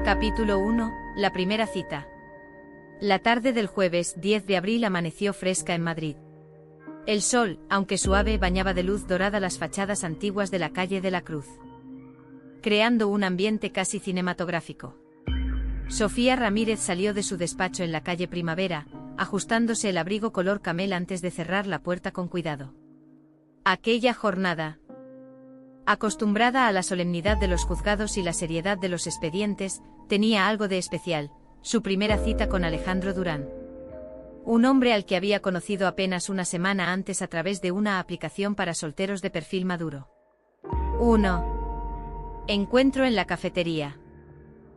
Capítulo 1. La primera cita. La tarde del jueves 10 de abril amaneció fresca en Madrid. El sol, aunque suave, bañaba de luz dorada las fachadas antiguas de la calle de la Cruz, creando un ambiente casi cinematográfico. Sofía Ramírez salió de su despacho en la calle Primavera, ajustándose el abrigo color camel antes de cerrar la puerta con cuidado. Aquella jornada, acostumbrada a la solemnidad de los juzgados y la seriedad de los expedientes, tenía algo de especial: su primera cita con Alejandro Durán. Un hombre al que había conocido apenas una semana antes a través de una aplicación para solteros de perfil maduro. 1. Encuentro en la cafetería.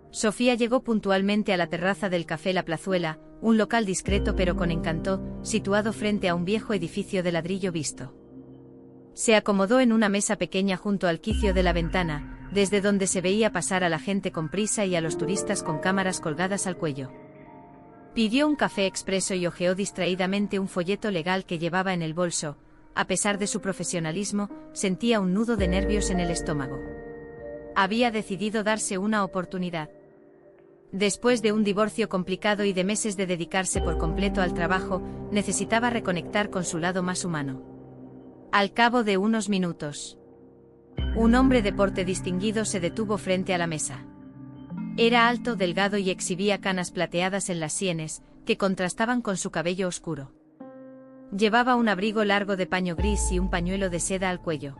Sofía llegó puntualmente a la terraza del Café La Plazuela, un local discreto pero con encanto, situado frente a un viejo edificio de ladrillo visto. Se acomodó en una mesa pequeña junto al quicio de la ventana, desde donde se veía pasar a la gente con prisa y a los turistas con cámaras colgadas al cuello. Pidió un café expreso y hojeó distraídamente un folleto legal que llevaba en el bolso. A pesar de su profesionalismo, sentía un nudo de nervios en el estómago. Había decidido darse una oportunidad. Después de un divorcio complicado y de meses de dedicarse por completo al trabajo, necesitaba reconectar con su lado más humano. Al cabo de unos minutos, un hombre de porte distinguido se detuvo frente a la mesa. Era alto, delgado y exhibía canas plateadas en las sienes, que contrastaban con su cabello oscuro. Llevaba un abrigo largo de paño gris y un pañuelo de seda al cuello.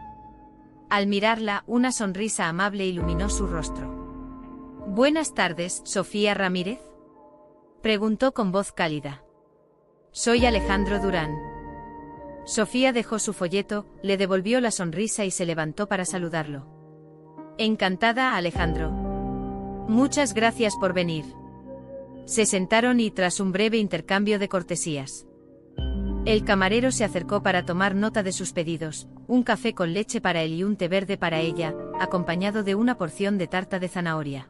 Al mirarla, una sonrisa amable iluminó su rostro. «Buenas tardes, Sofía Ramírez», preguntó con voz cálida. «Soy Alejandro Durán». Sofía dejó su folleto, le devolvió la sonrisa y se levantó para saludarlo. «Encantada, Alejandro. Muchas gracias por venir». Se sentaron y, tras un breve intercambio de cortesías, el camarero se acercó para tomar nota de sus pedidos: un café con leche para él y un té verde para ella, acompañado de una porción de tarta de zanahoria.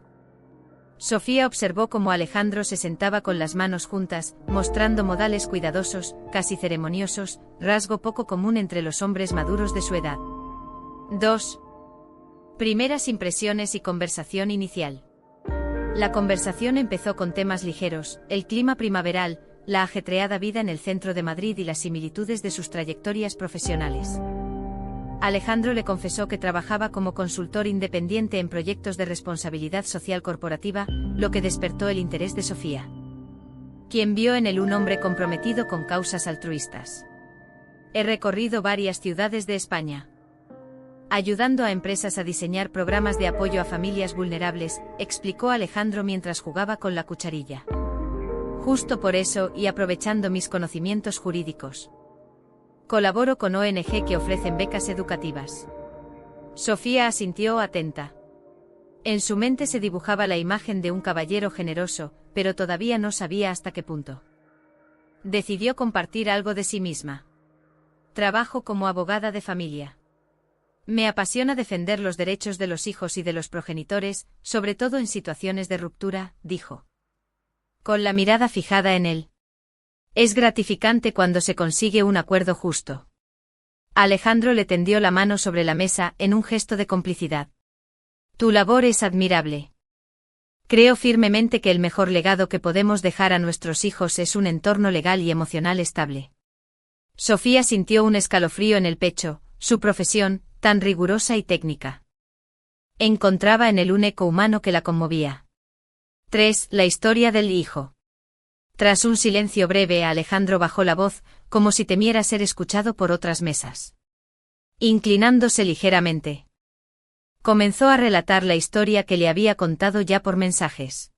Sofía observó cómo Alejandro se sentaba con las manos juntas, mostrando modales cuidadosos, casi ceremoniosos, rasgo poco común entre los hombres maduros de su edad. 2. Primeras impresiones y conversación inicial. La conversación empezó con temas ligeros: el clima primaveral, la ajetreada vida en el centro de Madrid y las similitudes de sus trayectorias profesionales. Alejandro le confesó que trabajaba como consultor independiente en proyectos de responsabilidad social corporativa, lo que despertó el interés de Sofía, quien vio en él un hombre comprometido con causas altruistas. «He recorrido varias ciudades de España, ayudando a empresas a diseñar programas de apoyo a familias vulnerables», explicó Alejandro mientras jugaba con la cucharilla. «Justo por eso, y aprovechando mis conocimientos jurídicos, colaboro con ONG que ofrecen becas educativas». Sofía asintió atenta. En su mente se dibujaba la imagen de un caballero generoso, pero todavía no sabía hasta qué punto. Decidió compartir algo de sí misma. «Trabajo como abogada de familia. Me apasiona defender los derechos de los hijos y de los progenitores, sobre todo en situaciones de ruptura», dijo, con la mirada fijada en él. «Es gratificante cuando se consigue un acuerdo justo». Alejandro le tendió la mano sobre la mesa en un gesto de complicidad. «Tu labor es admirable. Creo firmemente que el mejor legado que podemos dejar a nuestros hijos es un entorno legal y emocional estable». Sofía sintió un escalofrío en el pecho. Su profesión, tan rigurosa y técnica, encontraba en él un eco humano que la conmovía. 3. La historia del hijo. Tras un silencio breve, Alejandro bajó la voz, como si temiera ser escuchado por otras mesas. Inclinándose ligeramente, comenzó a relatar la historia que le había contado ya por mensajes.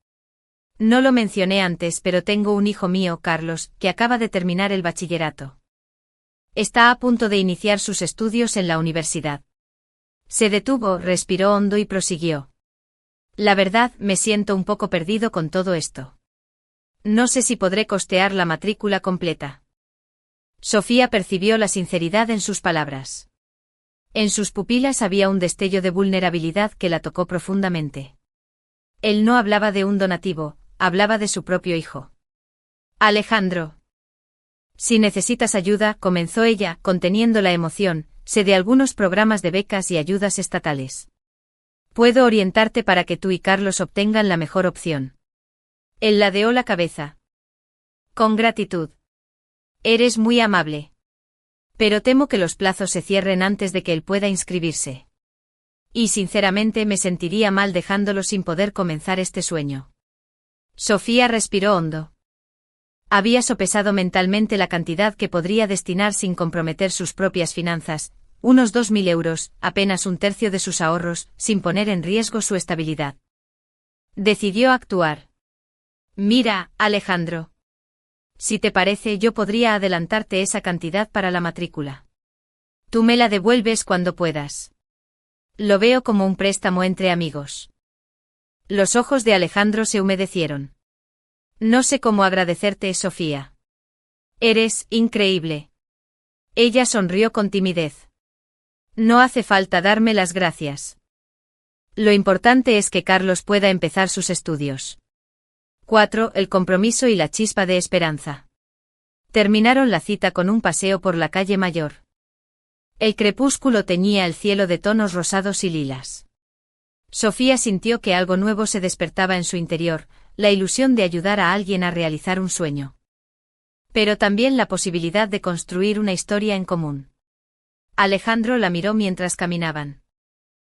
«No lo mencioné antes, pero tengo un hijo mío, Carlos, que acaba de terminar el bachillerato. Está a punto de iniciar sus estudios en la universidad». Se detuvo, respiró hondo y prosiguió. «La verdad, me siento un poco perdido con todo esto. No sé si podré costear la matrícula completa». Sofía percibió la sinceridad en sus palabras. En sus pupilas había un destello de vulnerabilidad que la tocó profundamente. Él no hablaba de un donativo, hablaba de su propio hijo. «Alejandro, si necesitas ayuda», comenzó ella, conteniendo la emoción, «sé de algunos programas de becas y ayudas estatales. Puedo orientarte para que tú y Carlos obtengan la mejor opción. Él ladeó la cabeza. Con gratitud. Eres muy amable. Pero temo que los plazos se cierren antes de que él pueda inscribirse. Y sinceramente me sentiría mal dejándolo sin poder comenzar este sueño. Sofía respiró hondo. Había sopesado mentalmente la cantidad que podría destinar sin comprometer sus propias finanzas, unos 2.000 euros, apenas un tercio de sus ahorros, sin poner en riesgo su estabilidad. Decidió actuar. Mira, Alejandro. Si te parece, yo podría adelantarte esa cantidad para la matrícula. Tú me la devuelves cuando puedas. Lo veo como un préstamo entre amigos. Los ojos de Alejandro se humedecieron. No sé cómo agradecerte, Sofía. Eres increíble. Ella sonrió con timidez. No hace falta darme las gracias. Lo importante es que Carlos pueda empezar sus estudios. 4. El compromiso y la chispa de esperanza. Terminaron la cita con un paseo por la calle Mayor. El crepúsculo teñía el cielo de tonos rosados y lilas. Sofía sintió que algo nuevo se despertaba en su interior, la ilusión de ayudar a alguien a realizar un sueño. Pero también la posibilidad de construir una historia en común. Alejandro la miró mientras caminaban.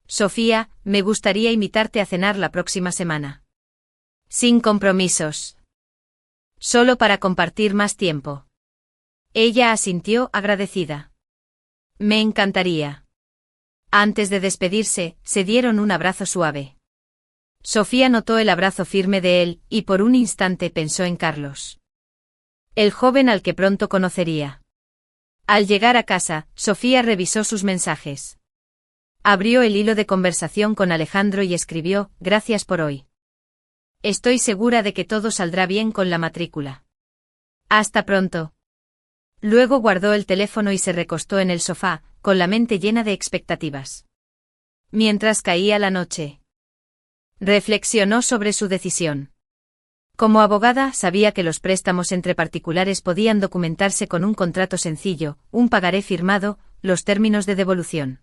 Sofía, me gustaría invitarte a cenar la próxima semana. Sin compromisos. Solo para compartir más tiempo. Ella asintió agradecida. Me encantaría. Antes de despedirse, se dieron un abrazo suave. Sofía notó el abrazo firme de él, y por un instante pensó en Carlos. El joven al que pronto conocería. Al llegar a casa, Sofía revisó sus mensajes. Abrió el hilo de conversación con Alejandro y escribió, gracias por hoy. Estoy segura de que todo saldrá bien con la matrícula. Hasta pronto. Luego guardó el teléfono y se recostó en el sofá, con la mente llena de expectativas. Mientras caía la noche, reflexionó sobre su decisión. Como abogada, sabía que los préstamos entre particulares podían documentarse con un contrato sencillo, un pagaré firmado, los términos de devolución.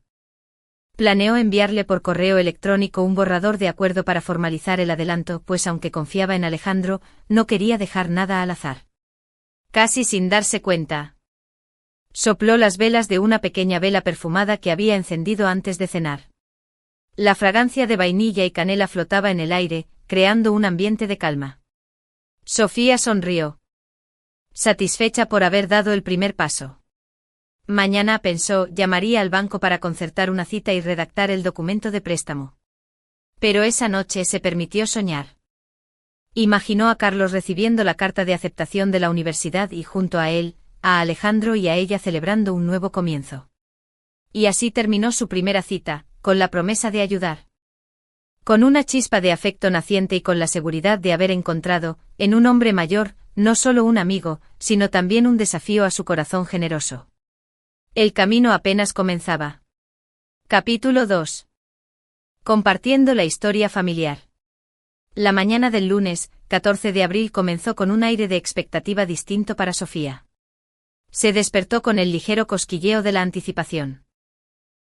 Planeó enviarle por correo electrónico un borrador de acuerdo para formalizar el adelanto, pues aunque confiaba en Alejandro, no quería dejar nada al azar. Casi sin darse cuenta, sopló las velas de una pequeña vela perfumada que había encendido antes de cenar. La fragancia de vainilla y canela flotaba en el aire, creando un ambiente de calma. Sofía sonrió, satisfecha por haber dado el primer paso. Mañana, pensó, llamaría al banco para concertar una cita y redactar el documento de préstamo. Pero esa noche se permitió soñar. Imaginó a Carlos recibiendo la carta de aceptación de la universidad y junto a él, a Alejandro y a ella celebrando un nuevo comienzo. Y así terminó su primera cita, con la promesa de ayudar. Con una chispa de afecto naciente y con la seguridad de haber encontrado, en un hombre mayor, no solo un amigo, sino también un desafío a su corazón generoso. El camino apenas comenzaba. Capítulo 2. Compartiendo la historia familiar. La mañana del lunes, 14 de abril comenzó con un aire de expectativa distinto para Sofía. Se despertó con el ligero cosquilleo de la anticipación.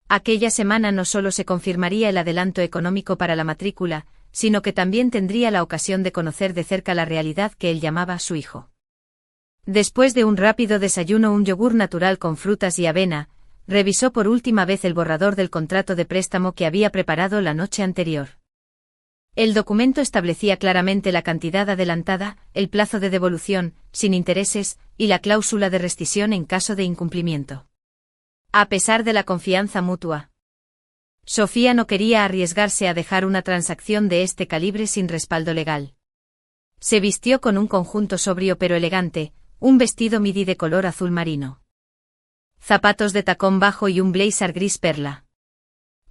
Aquella semana no solo se confirmaría el adelanto económico para la matrícula, sino que también tendría la ocasión de conocer de cerca la realidad que él llamaba su hijo. Después de un rápido desayuno, un yogur natural con frutas y avena, revisó por última vez el borrador del contrato de préstamo que había preparado la noche anterior. El documento establecía claramente la cantidad adelantada, el plazo de devolución, sin intereses, y la cláusula de rescisión en caso de incumplimiento. A pesar de la confianza mutua, Sofía no quería arriesgarse a dejar una transacción de este calibre sin respaldo legal. Se vistió con un conjunto sobrio pero elegante, un vestido midi de color azul marino, zapatos de tacón bajo y un blazer gris perla.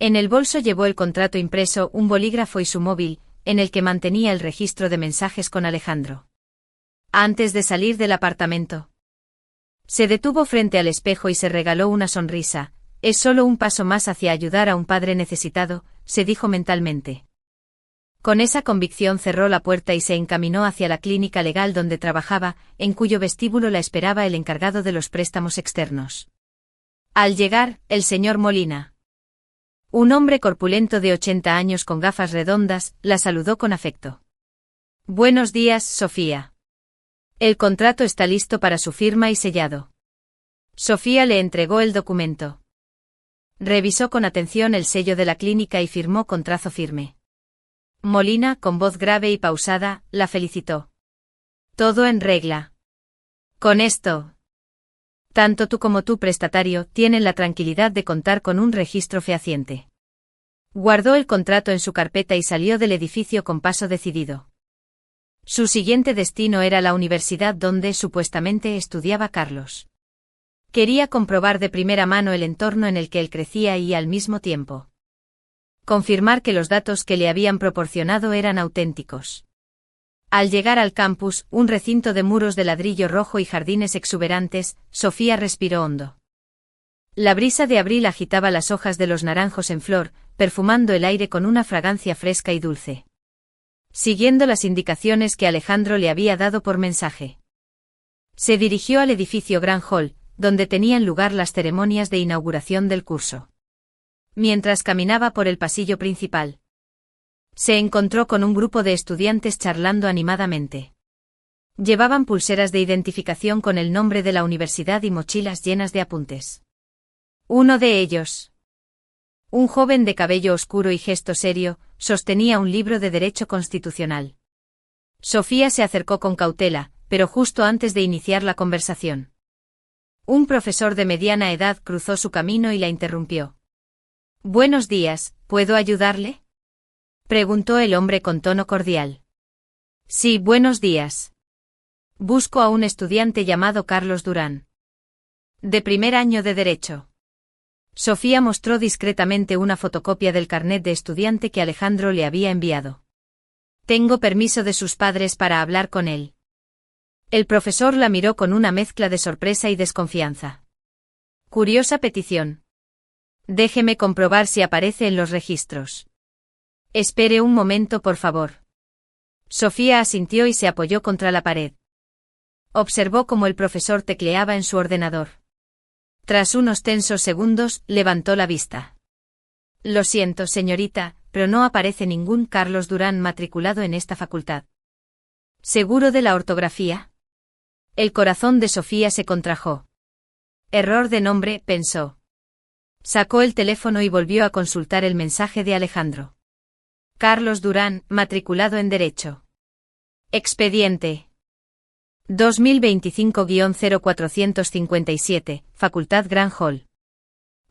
En el bolso llevó el contrato impreso, un bolígrafo y su móvil, en el que mantenía el registro de mensajes con Alejandro. Antes de salir del apartamento, se detuvo frente al espejo y se regaló una sonrisa. Es solo un paso más hacia ayudar a un padre necesitado, se dijo mentalmente. Con esa convicción cerró la puerta y se encaminó hacia la clínica legal donde trabajaba, en cuyo vestíbulo la esperaba el encargado de los préstamos externos. Al llegar, el señor Molina Un hombre corpulento de 80 años con gafas redondas la saludó con afecto. Buenos días, Sofía. El contrato está listo para su firma y sellado. Sofía le entregó el documento. Revisó con atención el sello de la clínica y firmó con trazo firme. Molina, con voz grave y pausada, la felicitó. Todo en regla. Con esto, tanto tú como tu prestatario tienen la tranquilidad de contar con un registro fehaciente. Guardó el contrato en su carpeta y salió del edificio con paso decidido. Su siguiente destino era la universidad donde supuestamente estudiaba Carlos. Quería comprobar de primera mano el entorno en el que él crecía y, al mismo tiempo, confirmar que los datos que le habían proporcionado eran auténticos. Al llegar al campus, un recinto de muros de ladrillo rojo y jardines exuberantes, Sofía respiró hondo. La brisa de abril agitaba las hojas de los naranjos en flor, perfumando el aire con una fragancia fresca y dulce. Siguiendo las indicaciones que Alejandro le había dado por mensaje, se dirigió al edificio Grand Hall, donde tenían lugar las ceremonias de inauguración del curso. Mientras caminaba por el pasillo principal, se encontró con un grupo de estudiantes charlando animadamente. Llevaban pulseras de identificación con el nombre de la universidad y mochilas llenas de apuntes. Uno de ellos, un joven de cabello oscuro y gesto serio, sostenía un libro de Derecho Constitucional. Sofía se acercó con cautela, pero justo antes de iniciar la conversación, un profesor de mediana edad cruzó su camino y la interrumpió. Buenos días, ¿puedo ayudarle?, preguntó el hombre con tono cordial. Sí, buenos días. Busco a un estudiante llamado Carlos Durán. De primer año de Derecho. Sofía mostró discretamente una fotocopia del carnet de estudiante que Alejandro le había enviado. Tengo permiso de sus padres para hablar con él. El profesor la miró con una mezcla de sorpresa y desconfianza. Curiosa petición. Déjeme comprobar si aparece en los registros. Espere un momento, por favor. Sofía asintió y se apoyó contra la pared. Observó cómo el profesor tecleaba en su ordenador. Tras unos tensos segundos, levantó la vista. Lo siento, señorita, pero no aparece ningún Carlos Durán matriculado en esta facultad. ¿Seguro de la ortografía? El corazón de Sofía se contrajo. Error de nombre, pensó. Sacó el teléfono y volvió a consultar el mensaje de Alejandro. Carlos Durán, matriculado en Derecho. Expediente 2025-0457, Facultad Grand Hall.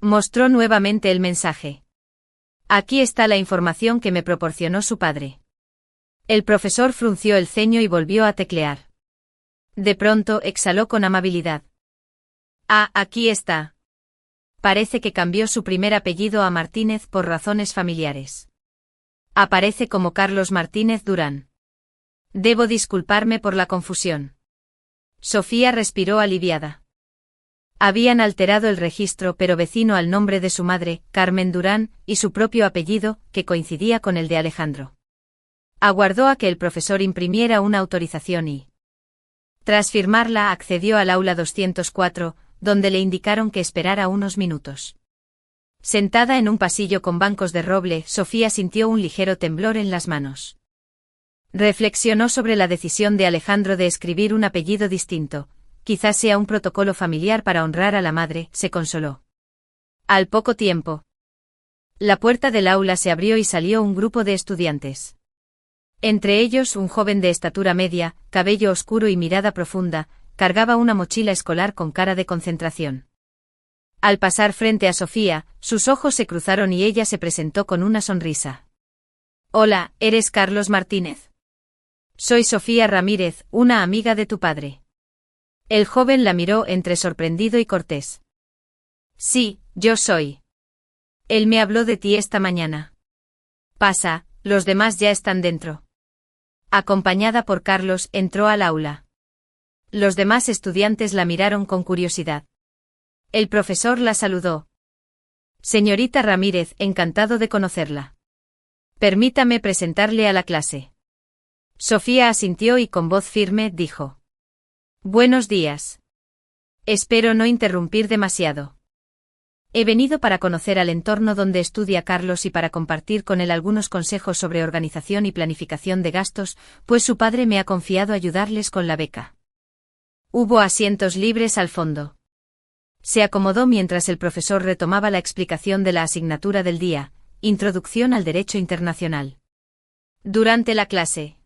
Mostró nuevamente el mensaje. Aquí está la información que me proporcionó su padre. El profesor frunció el ceño y volvió a teclear. De pronto exhaló con amabilidad. Ah, aquí está. Parece que cambió su primer apellido a Martínez por razones familiares. Aparece como Carlos Martínez Durán. Debo disculparme por la confusión. Sofía respiró aliviada. Habían alterado el registro, pero vecino al nombre de su madre, Carmen Durán, y su propio apellido, que coincidía con el de Alejandro. Aguardó a que el profesor imprimiera una autorización y, tras firmarla, accedió al aula 204, donde le indicaron que esperara unos minutos. Sentada en un pasillo con bancos de roble, Sofía sintió un ligero temblor en las manos. Reflexionó sobre la decisión de Alejandro de escribir un apellido distinto. Quizás sea un protocolo familiar para honrar a la madre, se consoló. Al poco tiempo, la puerta del aula se abrió y salió un grupo de estudiantes. Entre ellos un joven de estatura media, cabello oscuro y mirada profunda, cargaba una mochila escolar con cara de concentración. Al pasar frente a Sofía, sus ojos se cruzaron y ella se presentó con una sonrisa. Hola, ¿eres Carlos Martínez? Soy Sofía Ramírez, una amiga de tu padre. El joven la miró entre sorprendido y cortés. Sí, yo soy. Él me habló de ti esta mañana. Pasa, los demás ya están dentro. Acompañada por Carlos, entró al aula. Los demás estudiantes la miraron con curiosidad. El profesor la saludó. Señorita Ramírez, encantado de conocerla. Permítame presentarle a la clase. Sofía asintió y con voz firme dijo. Buenos días. Espero no interrumpir demasiado. He venido para conocer al entorno donde estudia Carlos y para compartir con él algunos consejos sobre organización y planificación de gastos, pues su padre me ha confiado ayudarles con la beca. Hubo asientos libres al fondo. Se acomodó mientras el profesor retomaba la explicación de la asignatura del día, Introducción al Derecho Internacional. Durante la clase,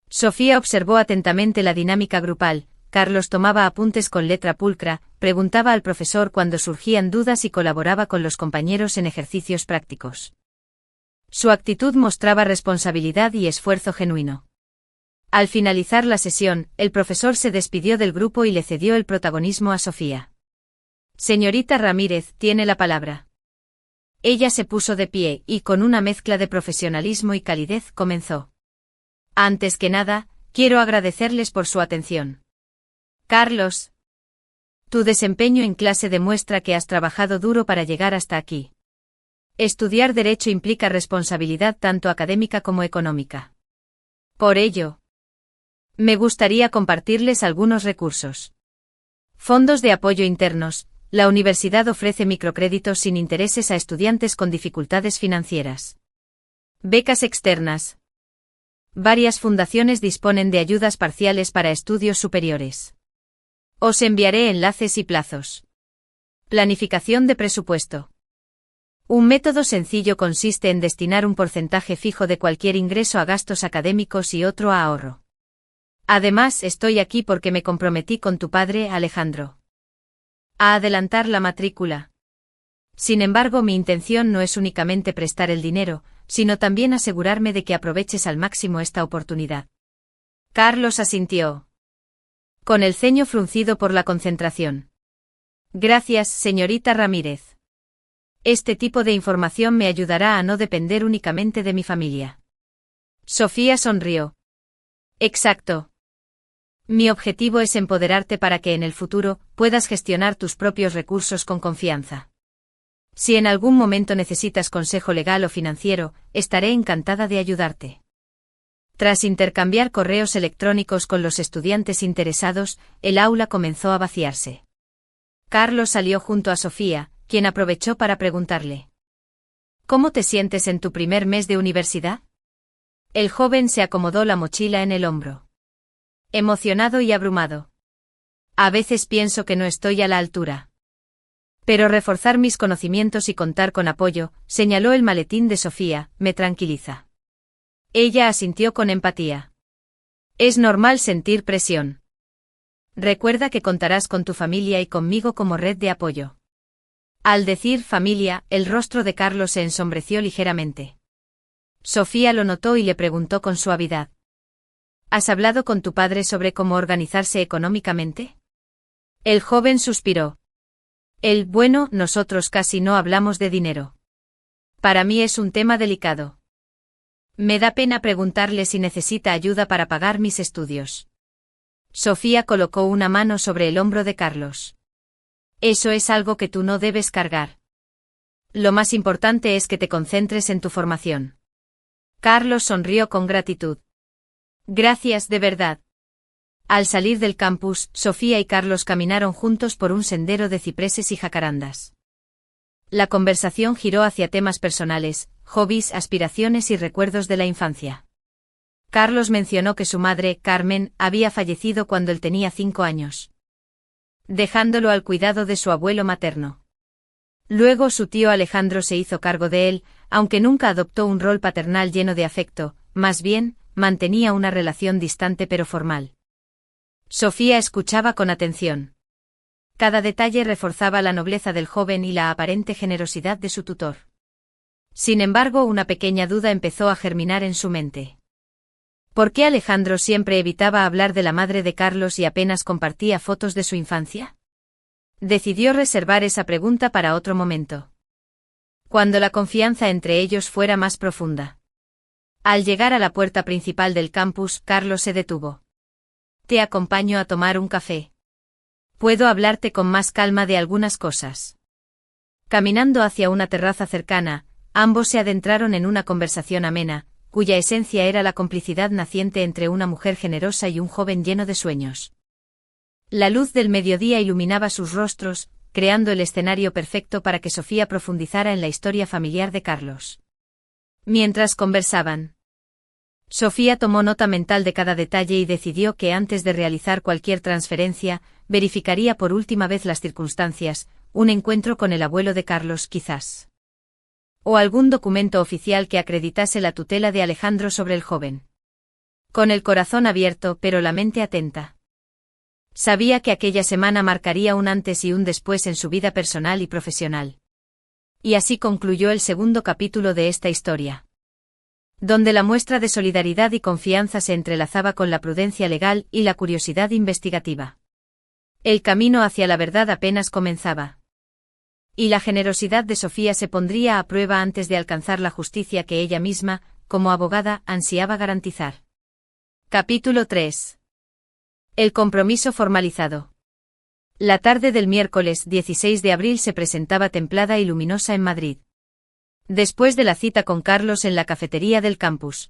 Sofía observó atentamente la dinámica grupal. Carlos tomaba apuntes con letra pulcra, preguntaba al profesor cuando surgían dudas y colaboraba con los compañeros en ejercicios prácticos. Su actitud mostraba responsabilidad y esfuerzo genuino. Al finalizar la sesión, el profesor se despidió del grupo y le cedió el protagonismo a Sofía. Señorita Ramírez, tiene la palabra. Ella se puso de pie y con una mezcla de profesionalismo y calidez comenzó. Antes que nada, quiero agradecerles por su atención. Carlos, tu desempeño en clase demuestra que has trabajado duro para llegar hasta aquí. Estudiar derecho implica responsabilidad tanto académica como económica. Por ello, me gustaría compartirles algunos recursos. Fondos de apoyo internos. La universidad ofrece microcréditos sin intereses a estudiantes con dificultades financieras. Becas externas. Varias fundaciones disponen de ayudas parciales para estudios superiores. Os enviaré enlaces y plazos. Planificación de presupuesto. Un método sencillo consiste en destinar un porcentaje fijo de cualquier ingreso a gastos académicos y otro a ahorro. Además, estoy aquí porque me comprometí con tu padre, Alejandro, a adelantar la matrícula. Sin embargo, mi intención no es únicamente prestar el dinero, sino también asegurarme de que aproveches al máximo esta oportunidad. Carlos asintió, con el ceño fruncido por la concentración. Gracias, señorita Ramírez. Este tipo de información me ayudará a no depender únicamente de mi familia. Sofía sonrió. Exacto. Mi objetivo es empoderarte para que en el futuro puedas gestionar tus propios recursos con confianza. Si en algún momento necesitas consejo legal o financiero, estaré encantada de ayudarte. Tras intercambiar correos electrónicos con los estudiantes interesados, el aula comenzó a vaciarse. Carlos salió junto a Sofía, quien aprovechó para preguntarle: ¿Cómo te sientes en tu primer mes de universidad? El joven se acomodó la mochila en el hombro. Emocionado y abrumado. A veces pienso que no estoy a la altura. Pero reforzar mis conocimientos y contar con apoyo, señaló el maletín de Sofía, me tranquiliza. Ella asintió con empatía. Es normal sentir presión. Recuerda que contarás con tu familia y conmigo como red de apoyo. Al decir familia, el rostro de Carlos se ensombreció ligeramente. Sofía lo notó y le preguntó con suavidad: ¿Has hablado con tu padre sobre cómo organizarse económicamente? El joven suspiró. Bueno, nosotros casi no hablamos de dinero. Para mí es un tema delicado. Me da pena preguntarle si necesita ayuda para pagar mis estudios. Sofía colocó una mano sobre el hombro de Carlos. Eso es algo que tú no debes cargar. Lo más importante es que te concentres en tu formación. Carlos sonrió con gratitud. Gracias de verdad. Al salir del campus, Sofía y Carlos caminaron juntos por un sendero de cipreses y jacarandas. La conversación giró hacia temas personales, hobbies, aspiraciones y recuerdos de la infancia. Carlos mencionó que su madre, Carmen, había fallecido cuando él tenía 5 años, dejándolo al cuidado de su abuelo materno. Luego su tío Alejandro se hizo cargo de él, aunque nunca adoptó un rol paternal lleno de afecto, más bien, mantenía una relación distante pero formal. Sofía escuchaba con atención. Cada detalle reforzaba la nobleza del joven y la aparente generosidad de su tutor. Sin embargo, una pequeña duda empezó a germinar en su mente. ¿Por qué Alejandro siempre evitaba hablar de la madre de Carlos y apenas compartía fotos de su infancia? Decidió reservar esa pregunta para otro momento, cuando la confianza entre ellos fuera más profunda. Al llegar a la puerta principal del campus, Carlos se detuvo. Te acompaño a tomar un café. Puedo hablarte con más calma de algunas cosas. Caminando hacia una terraza cercana, ambos se adentraron en una conversación amena, cuya esencia era la complicidad naciente entre una mujer generosa y un joven lleno de sueños. La luz del mediodía iluminaba sus rostros, creando el escenario perfecto para que Sofía profundizara en la historia familiar de Carlos. Mientras conversaban, Sofía tomó nota mental de cada detalle y decidió que antes de realizar cualquier transferencia, verificaría por última vez las circunstancias, un encuentro con el abuelo de Carlos quizás. O algún documento oficial que acreditase la tutela de Alejandro sobre el joven. Con el corazón abierto pero la mente atenta. Sabía que aquella semana marcaría un antes y un después en su vida personal y profesional. Y así concluyó el segundo capítulo de esta historia, donde la muestra de solidaridad y confianza se entrelazaba con la prudencia legal y la curiosidad investigativa. El camino hacia la verdad apenas comenzaba. Y la generosidad de Sofía se pondría a prueba antes de alcanzar la justicia que ella misma, como abogada, ansiaba garantizar. Capítulo 3. El compromiso formalizado. La tarde del miércoles 16 de abril se presentaba templada y luminosa en Madrid. Después de la cita con Carlos en la cafetería del campus,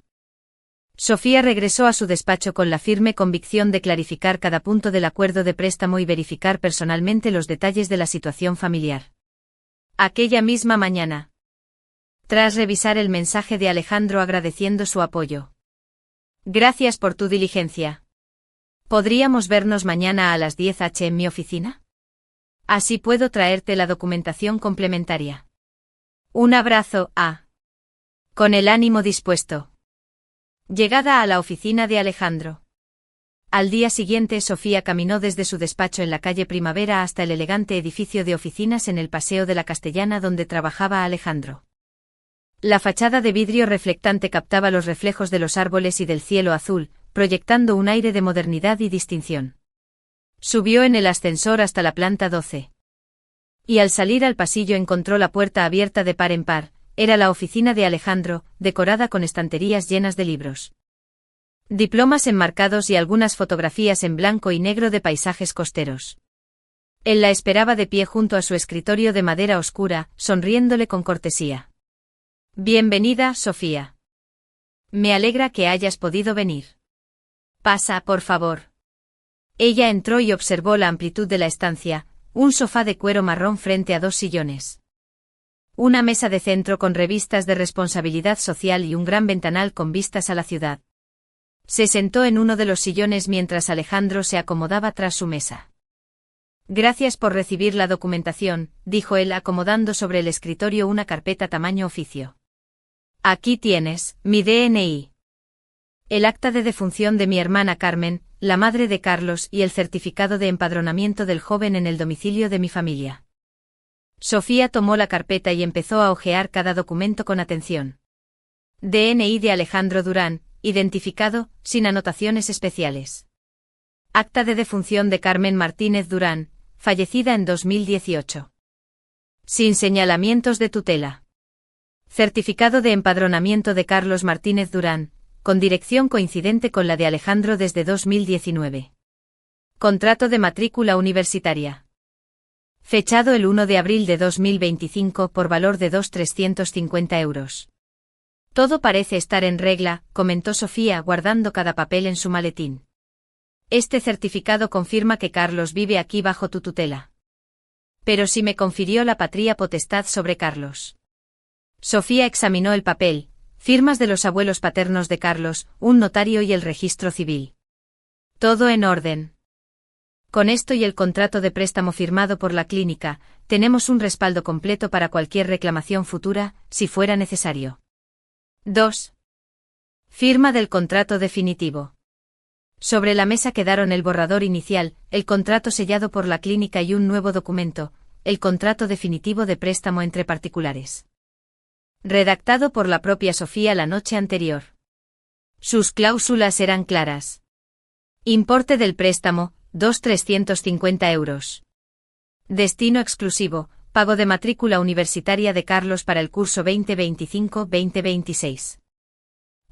Sofía regresó a su despacho con la firme convicción de clarificar cada punto del acuerdo de préstamo y verificar personalmente los detalles de la situación familiar. Aquella misma mañana, tras revisar el mensaje de Alejandro agradeciendo su apoyo. Gracias por tu diligencia. ¿Podríamos vernos mañana a las 10 h en mi oficina? Así puedo traerte la documentación complementaria. Un abrazo, A. Con el ánimo dispuesto. Llegada a la oficina de Alejandro. Al día siguiente Sofía caminó desde su despacho en la calle Primavera hasta el elegante edificio de oficinas en el Paseo de la Castellana donde trabajaba Alejandro. La fachada de vidrio reflectante captaba los reflejos de los árboles y del cielo azul, proyectando un aire de modernidad y distinción. Subió en el ascensor hasta la planta 12. Y al salir al pasillo encontró la puerta abierta de par en par. Era la oficina de Alejandro, decorada con estanterías llenas de libros, diplomas enmarcados y algunas fotografías en blanco y negro de paisajes costeros. Él la esperaba de pie junto a su escritorio de madera oscura, sonriéndole con cortesía. Bienvenida, Sofía. Me alegra que hayas podido venir. Pasa, por favor. Ella entró y observó la amplitud de la estancia, un sofá de cuero marrón frente a dos sillones. Una mesa de centro con revistas de responsabilidad social y un gran ventanal con vistas a la ciudad. Se sentó en uno de los sillones mientras Alejandro se acomodaba tras su mesa. Gracias por recibir la documentación, dijo él acomodando sobre el escritorio una carpeta tamaño oficio. Aquí tienes, mi DNI. El acta de defunción de mi hermana Carmen, la madre de Carlos y el certificado de empadronamiento del joven en el domicilio de mi familia. Sofía tomó la carpeta y empezó a hojear cada documento con atención. DNI de Alejandro Durán, identificado, sin anotaciones especiales. Acta de defunción de Carmen Martínez Durán, fallecida en 2018. Sin señalamientos de tutela. Certificado de empadronamiento de Carlos Martínez Durán, con dirección coincidente con la de Alejandro desde 2019. Contrato de matrícula universitaria. Fechado el 1 de abril de 2025 por valor de 2.350 euros. Todo parece estar en regla, comentó Sofía guardando cada papel en su maletín. Este certificado confirma que Carlos vive aquí bajo tu tutela. Pero si me confirió la patria potestad sobre Carlos. Sofía examinó el papel, firmas de los abuelos paternos de Carlos, un notario y el registro civil. Todo en orden. Con esto y el contrato de préstamo firmado por la clínica, tenemos un respaldo completo para cualquier reclamación futura, si fuera necesario. 2. Firma del contrato definitivo. Sobre la mesa quedaron el borrador inicial, el contrato sellado por la clínica y un nuevo documento, el contrato definitivo de préstamo entre particulares. Redactado por la propia Sofía la noche anterior. Sus cláusulas eran claras. Importe del préstamo, 2.350 euros. Destino exclusivo, pago de matrícula universitaria de Carlos para el curso 2025-2026.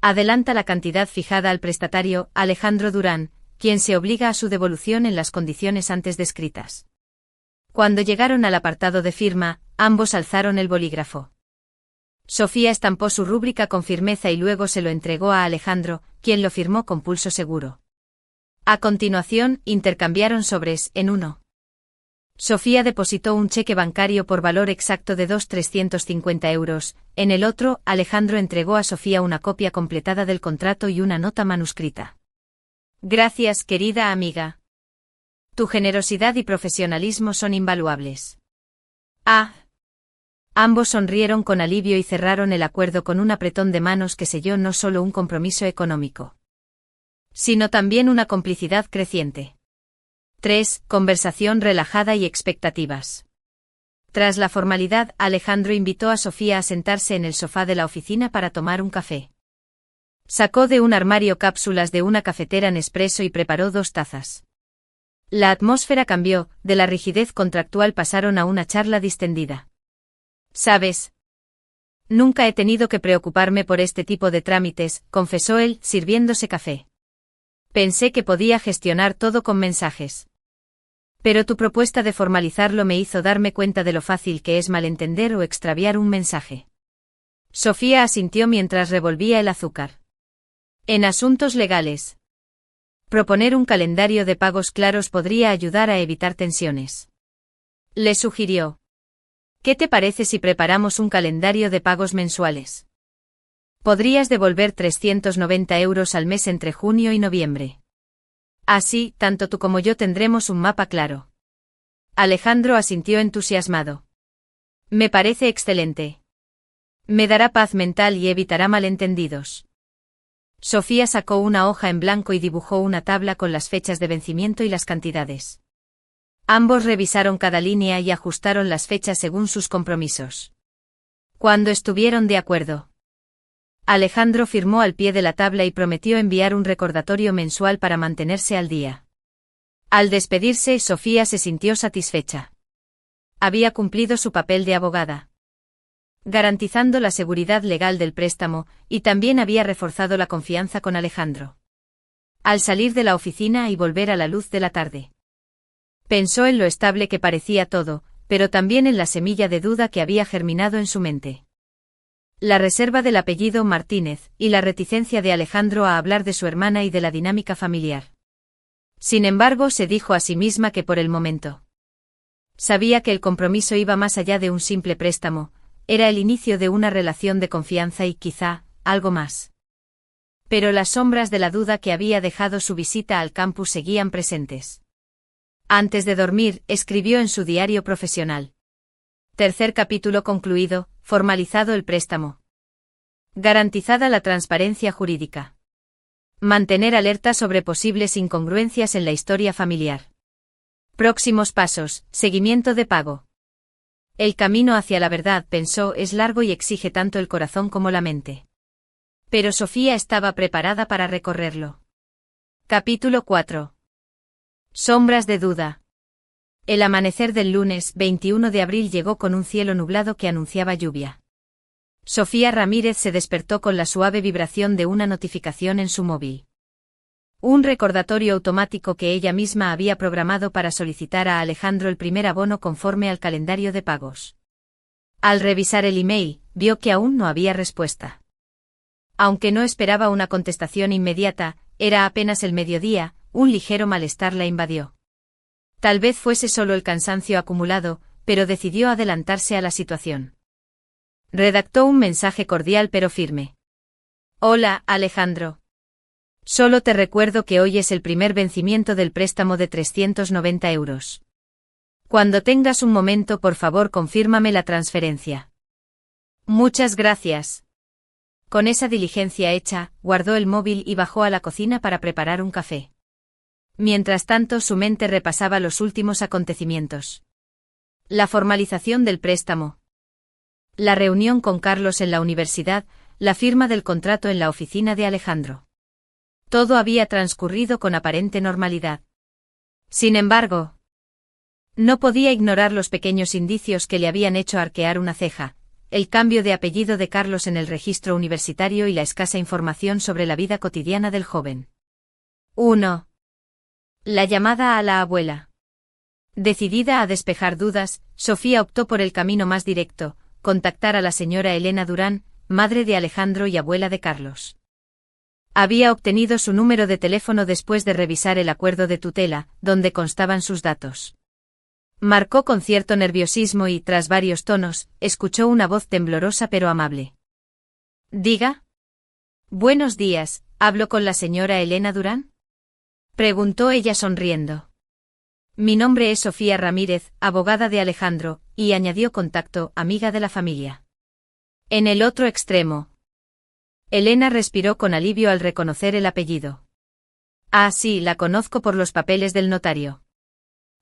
Adelanta la cantidad fijada al prestatario, Alejandro Durán, quien se obliga a su devolución en las condiciones antes descritas. Cuando llegaron al apartado de firma, ambos alzaron el bolígrafo. Sofía estampó su rúbrica con firmeza y luego se lo entregó a Alejandro, quien lo firmó con pulso seguro. A continuación, intercambiaron sobres, en uno. Sofía depositó un cheque bancario por valor exacto de 2.350 euros. En el otro, Alejandro entregó a Sofía una copia completada del contrato y una nota manuscrita. Gracias, querida amiga. Tu generosidad y profesionalismo son invaluables. Ah. Ambos sonrieron con alivio y cerraron el acuerdo con un apretón de manos que selló no solo un compromiso económico, sino también una complicidad creciente. 3. Conversación relajada y expectativas. Tras la formalidad, Alejandro invitó a Sofía a sentarse en el sofá de la oficina para tomar un café. Sacó de un armario cápsulas de una cafetera Nespresso y preparó 2 tazas. La atmósfera cambió, de la rigidez contractual pasaron a una charla distendida. ¿Sabes? Nunca he tenido que preocuparme por este tipo de trámites, confesó él, sirviéndose café. Pensé que podía gestionar todo con mensajes. Pero tu propuesta de formalizarlo me hizo darme cuenta de lo fácil que es malentender o extraviar un mensaje. Sofía asintió mientras revolvía el azúcar. En asuntos legales. Proponer un calendario de pagos claros podría ayudar a evitar tensiones. Le sugirió. ¿Qué te parece si preparamos un calendario de pagos mensuales? Podrías devolver 390 euros al mes entre junio y noviembre. Así, tanto tú como yo tendremos un mapa claro. Alejandro asintió entusiasmado. Me parece excelente. Me dará paz mental y evitará malentendidos. Sofía sacó una hoja en blanco y dibujó una tabla con las fechas de vencimiento y las cantidades. Ambos revisaron cada línea y ajustaron las fechas según sus compromisos. Cuando estuvieron de acuerdo, Alejandro firmó al pie de la tabla y prometió enviar un recordatorio mensual para mantenerse al día. Al despedirse, Sofía se sintió satisfecha. Había cumplido su papel de abogada, garantizando la seguridad legal del préstamo, y también había reforzado la confianza con Alejandro. Al salir de la oficina y volver a la luz de la tarde, pensó en lo estable que parecía todo, pero también en la semilla de duda que había germinado en su mente. La reserva del apellido Martínez, y la reticencia de Alejandro a hablar de su hermana y de la dinámica familiar. Sin embargo, se dijo a sí misma que por el momento sabía que el compromiso iba más allá de un simple préstamo, era el inicio de una relación de confianza y quizá, algo más. Pero las sombras de la duda que había dejado su visita al campus seguían presentes. Antes de dormir, escribió en su diario profesional. 3er capítulo concluido, formalizado el préstamo. Garantizada la transparencia jurídica. Mantener alerta sobre posibles incongruencias en la historia familiar. Próximos pasos, seguimiento de pago. El camino hacia la verdad, pensó, es largo y exige tanto el corazón como la mente. Pero Sofía estaba preparada para recorrerlo. Capítulo 4. Sombras de duda. El amanecer del lunes 21 de abril llegó con un cielo nublado que anunciaba lluvia. Sofía Ramírez se despertó con la suave vibración de una notificación en su móvil. Un recordatorio automático que ella misma había programado para solicitar a Alejandro el primer abono conforme al calendario de pagos. Al revisar el email, vio que aún no había respuesta. Aunque no esperaba una contestación inmediata, era apenas el mediodía, un ligero malestar la invadió. Tal vez fuese solo el cansancio acumulado, pero decidió adelantarse a la situación. Redactó un mensaje cordial pero firme. Hola, Alejandro. Solo te recuerdo que hoy es el primer vencimiento del préstamo de 390 euros. Cuando tengas un momento, por favor, confírmame la transferencia. Muchas gracias. Con esa diligencia hecha, guardó el móvil y bajó a la cocina para preparar un café. Mientras tanto, su mente repasaba los últimos acontecimientos. La formalización del préstamo. La reunión con Carlos en la universidad, la firma del contrato en la oficina de Alejandro. Todo había transcurrido con aparente normalidad. Sin embargo, no podía ignorar los pequeños indicios que le habían hecho arquear una ceja, el cambio de apellido de Carlos en el registro universitario y la escasa información sobre la vida cotidiana del joven. 1. La llamada a la abuela. Decidida a despejar dudas, Sofía optó por el camino más directo, contactar a la señora Elena Durán, madre de Alejandro y abuela de Carlos. Había obtenido su número de teléfono después de revisar el acuerdo de tutela, donde constaban sus datos. Marcó con cierto nerviosismo y, tras varios tonos, escuchó una voz temblorosa pero amable. Diga. Buenos días, ¿hablo con la señora Elena Durán? Preguntó ella sonriendo. Mi nombre es Sofía Ramírez, abogada de Alejandro, y añadió con tacto, amiga de la familia. En el otro extremo. Elena respiró con alivio al reconocer el apellido. Ah, sí, la conozco por los papeles del notario.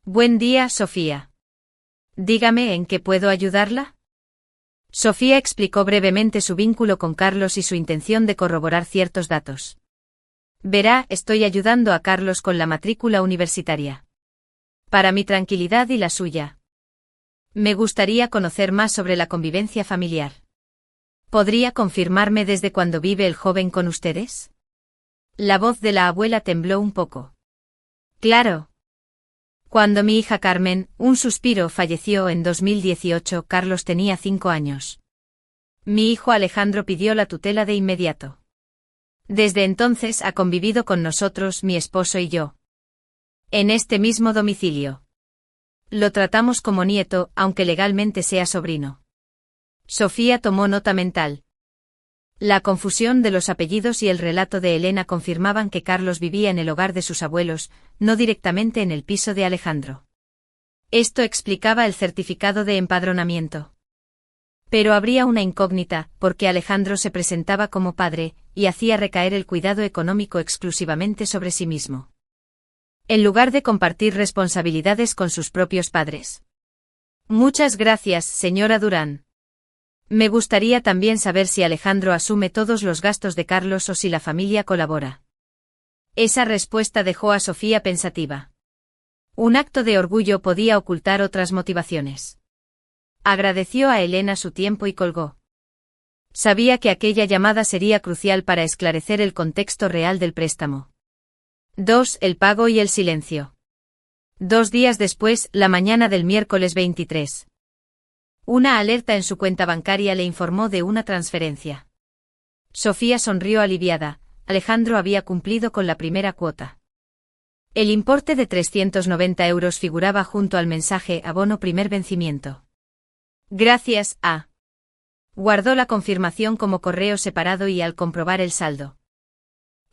Buen día, Sofía. Dígame en qué puedo ayudarla. Sofía explicó brevemente su vínculo con Carlos y su intención de corroborar ciertos datos. Verá, estoy ayudando a Carlos con la matrícula universitaria. Para mi tranquilidad y la suya. Me gustaría conocer más sobre la convivencia familiar. ¿Podría confirmarme desde cuándo vive el joven con ustedes? La voz de la abuela tembló un poco. Claro. Cuando mi hija Carmen, un suspiro, falleció en 2018, Carlos tenía 5 años. Mi hijo Alejandro pidió la tutela de inmediato. Desde entonces ha convivido con nosotros, mi esposo y yo. En este mismo domicilio. Lo tratamos como nieto, aunque legalmente sea sobrino. Sofía tomó nota mental. La confusión de los apellidos y el relato de Elena confirmaban que Carlos vivía en el hogar de sus abuelos, no directamente en el piso de Alejandro. Esto explicaba el certificado de empadronamiento. Pero habría una incógnita, porque Alejandro se presentaba como padre, y hacía recaer el cuidado económico exclusivamente sobre sí mismo. En lugar de compartir responsabilidades con sus propios padres. Muchas gracias, señora Durán. Me gustaría también saber si Alejandro asume todos los gastos de Carlos o si la familia colabora. Esa respuesta dejó a Sofía pensativa. Un acto de orgullo podía ocultar otras motivaciones. Agradeció a Elena su tiempo y colgó. Sabía que aquella llamada sería crucial para esclarecer el contexto real del préstamo. 2. El pago y el silencio. 2 días después, la mañana del miércoles 23. Una alerta en su cuenta bancaria le informó de una transferencia. Sofía sonrió aliviada, Alejandro había cumplido con la primera cuota. El importe de 390 euros figuraba junto al mensaje abono primer vencimiento. Gracias, A. Guardó la confirmación como correo separado y al comprobar el saldo.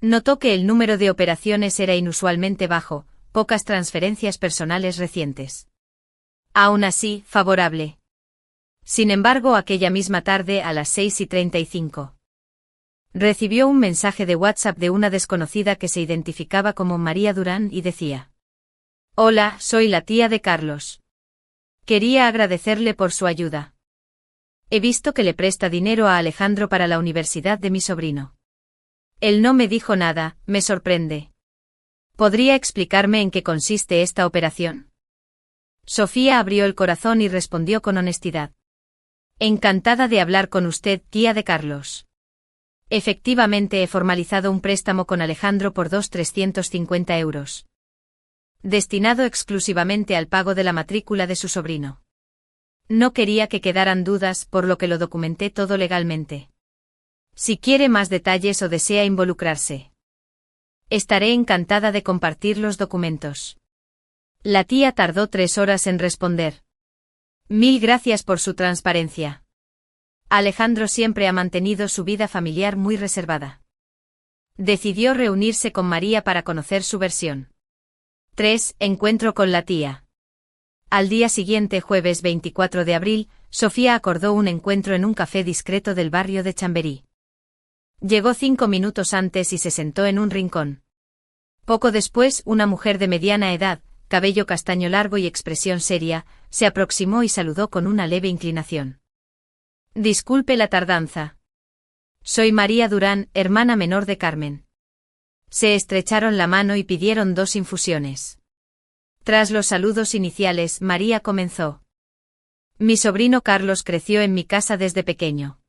Notó que el número de operaciones era inusualmente bajo, pocas transferencias personales recientes. Aún así, favorable. Sin embargo, aquella misma tarde a las 6:35. Recibió un mensaje de WhatsApp de una desconocida que se identificaba como María Durán y decía: Hola, soy la tía de Carlos. Quería agradecerle por su ayuda. He visto que le presta dinero a Alejandro para la universidad de mi sobrino. Él no me dijo nada, me sorprende. ¿Podría explicarme en qué consiste esta operación? Sofía abrió el corazón y respondió con honestidad. Encantada de hablar con usted, tía de Carlos. Efectivamente he formalizado un préstamo con Alejandro por 350 euros. Destinado exclusivamente al pago de la matrícula de su sobrino. No quería que quedaran dudas, por lo que lo documenté todo legalmente. Si quiere más detalles o desea involucrarse, estaré encantada de compartir los documentos. La tía tardó 3 horas en responder. Mil gracias por su transparencia. Alejandro siempre ha mantenido su vida familiar muy reservada. Decidió reunirse con María para conocer su versión. 3. Encuentro con la tía. Al día siguiente, jueves 24 de abril, Sofía acordó un encuentro en un café discreto del barrio de Chamberí. Llegó 5 minutos antes y se sentó en un rincón. Poco después, una mujer de mediana edad, cabello castaño largo y expresión seria, se aproximó y saludó con una leve inclinación. Disculpe la tardanza. Soy María Durán, hermana menor de Carmen. Se estrecharon la mano y pidieron 2 infusiones. Tras los saludos iniciales, María comenzó. Mi sobrino Carlos creció en mi casa desde pequeño.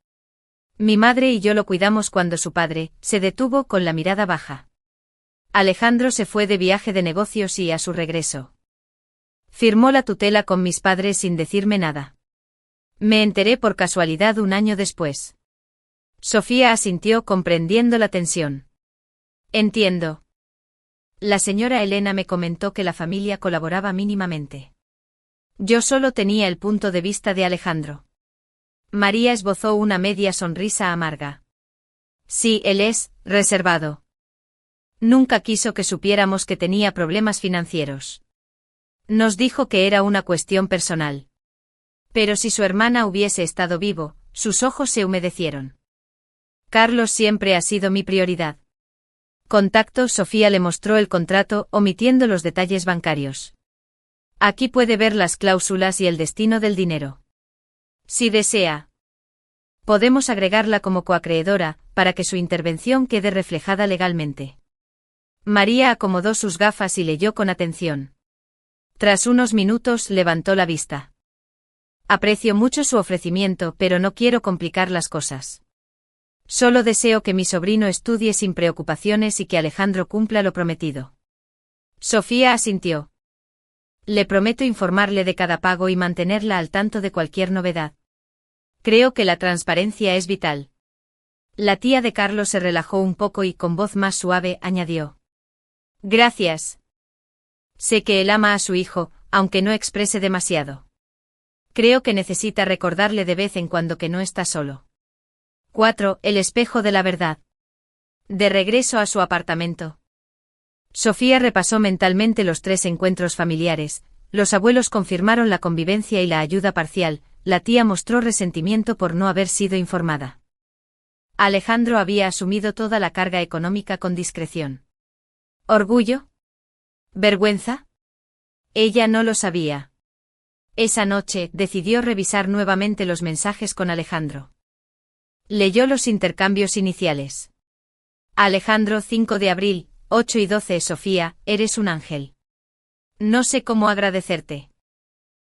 Mi madre y yo lo cuidamos cuando su padre se detuvo con la mirada baja. Alejandro se fue de viaje de negocios y, a su regreso, firmó la tutela con mis padres sin decirme nada. Me enteré por casualidad un año después. Sofía asintió comprendiendo la tensión. Entiendo. La señora Elena me comentó que la familia colaboraba mínimamente. Yo solo tenía el punto de vista de Alejandro. María esbozó una media sonrisa amarga. Sí, él es reservado. Nunca quiso que supiéramos que tenía problemas financieros. Nos dijo que era una cuestión personal. Pero si su hermana hubiese estado vivo, sus ojos se humedecieron. Carlos siempre ha sido mi prioridad. Contacto. Sofía le mostró el contrato, omitiendo los detalles bancarios. Aquí puede ver las cláusulas y el destino del dinero. Si desea, podemos agregarla como coacreedora, para que su intervención quede reflejada legalmente. María acomodó sus gafas y leyó con atención. Tras unos minutos levantó la vista. Aprecio mucho su ofrecimiento, pero no quiero complicar las cosas. Solo deseo que mi sobrino estudie sin preocupaciones y que Alejandro cumpla lo prometido. Sofía asintió. Le prometo informarle de cada pago y mantenerla al tanto de cualquier novedad. Creo que la transparencia es vital. La tía de Carlos se relajó un poco y con voz más suave añadió. Gracias. Sé que él ama a su hijo, aunque no exprese demasiado. Creo que necesita recordarle de vez en cuando que no está solo. 4. El espejo de la verdad. De regreso a su apartamento. Sofía repasó mentalmente los 3 encuentros familiares. Los abuelos confirmaron la convivencia y la ayuda parcial. La tía mostró resentimiento por no haber sido informada. Alejandro había asumido toda la carga económica con discreción. ¿Orgullo? ¿Vergüenza? Ella no lo sabía. Esa noche decidió revisar nuevamente los mensajes con Alejandro. Leyó los intercambios iniciales. Alejandro, 5 de abril, 8:12. Sofía, eres un ángel. No sé cómo agradecerte.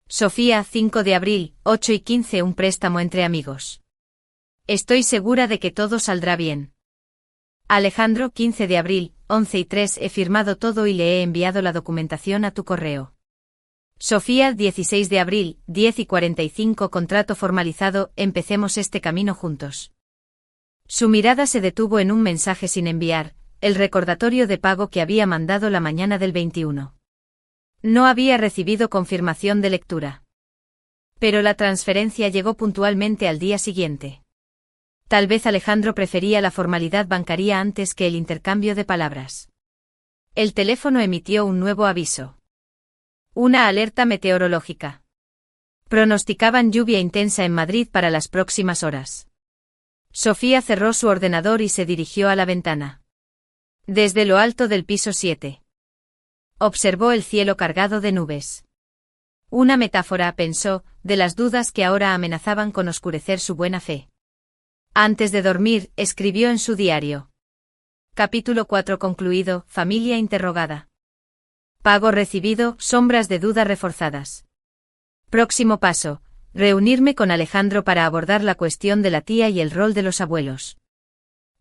Sofía, 5 de abril, 8:15. Un préstamo entre amigos. Estoy segura de que todo saldrá bien. Alejandro, 15 de abril, 11:03. He firmado todo y le he enviado la documentación a tu correo. Sofía, 16 de abril, 10:45. Contrato formalizado, empecemos este camino juntos. Su mirada se detuvo en un mensaje sin enviar, el recordatorio de pago que había mandado la mañana del 21. No había recibido confirmación de lectura. Pero la transferencia llegó puntualmente al día siguiente. Tal vez Alejandro prefería la formalidad bancaria antes que el intercambio de palabras. El teléfono emitió un nuevo aviso. Una alerta meteorológica. Pronosticaban lluvia intensa en Madrid para las próximas horas. Sofía cerró su ordenador y se dirigió a la ventana. Desde lo alto del piso 7. Observó el cielo cargado de nubes. Una metáfora, pensó, de las dudas que ahora amenazaban con oscurecer su buena fe. Antes de dormir, escribió en su diario. Capítulo 4 concluido, familia interrogada. Pago recibido, sombras de duda reforzadas. Próximo paso, reunirme con Alejandro para abordar la cuestión de la tía y el rol de los abuelos.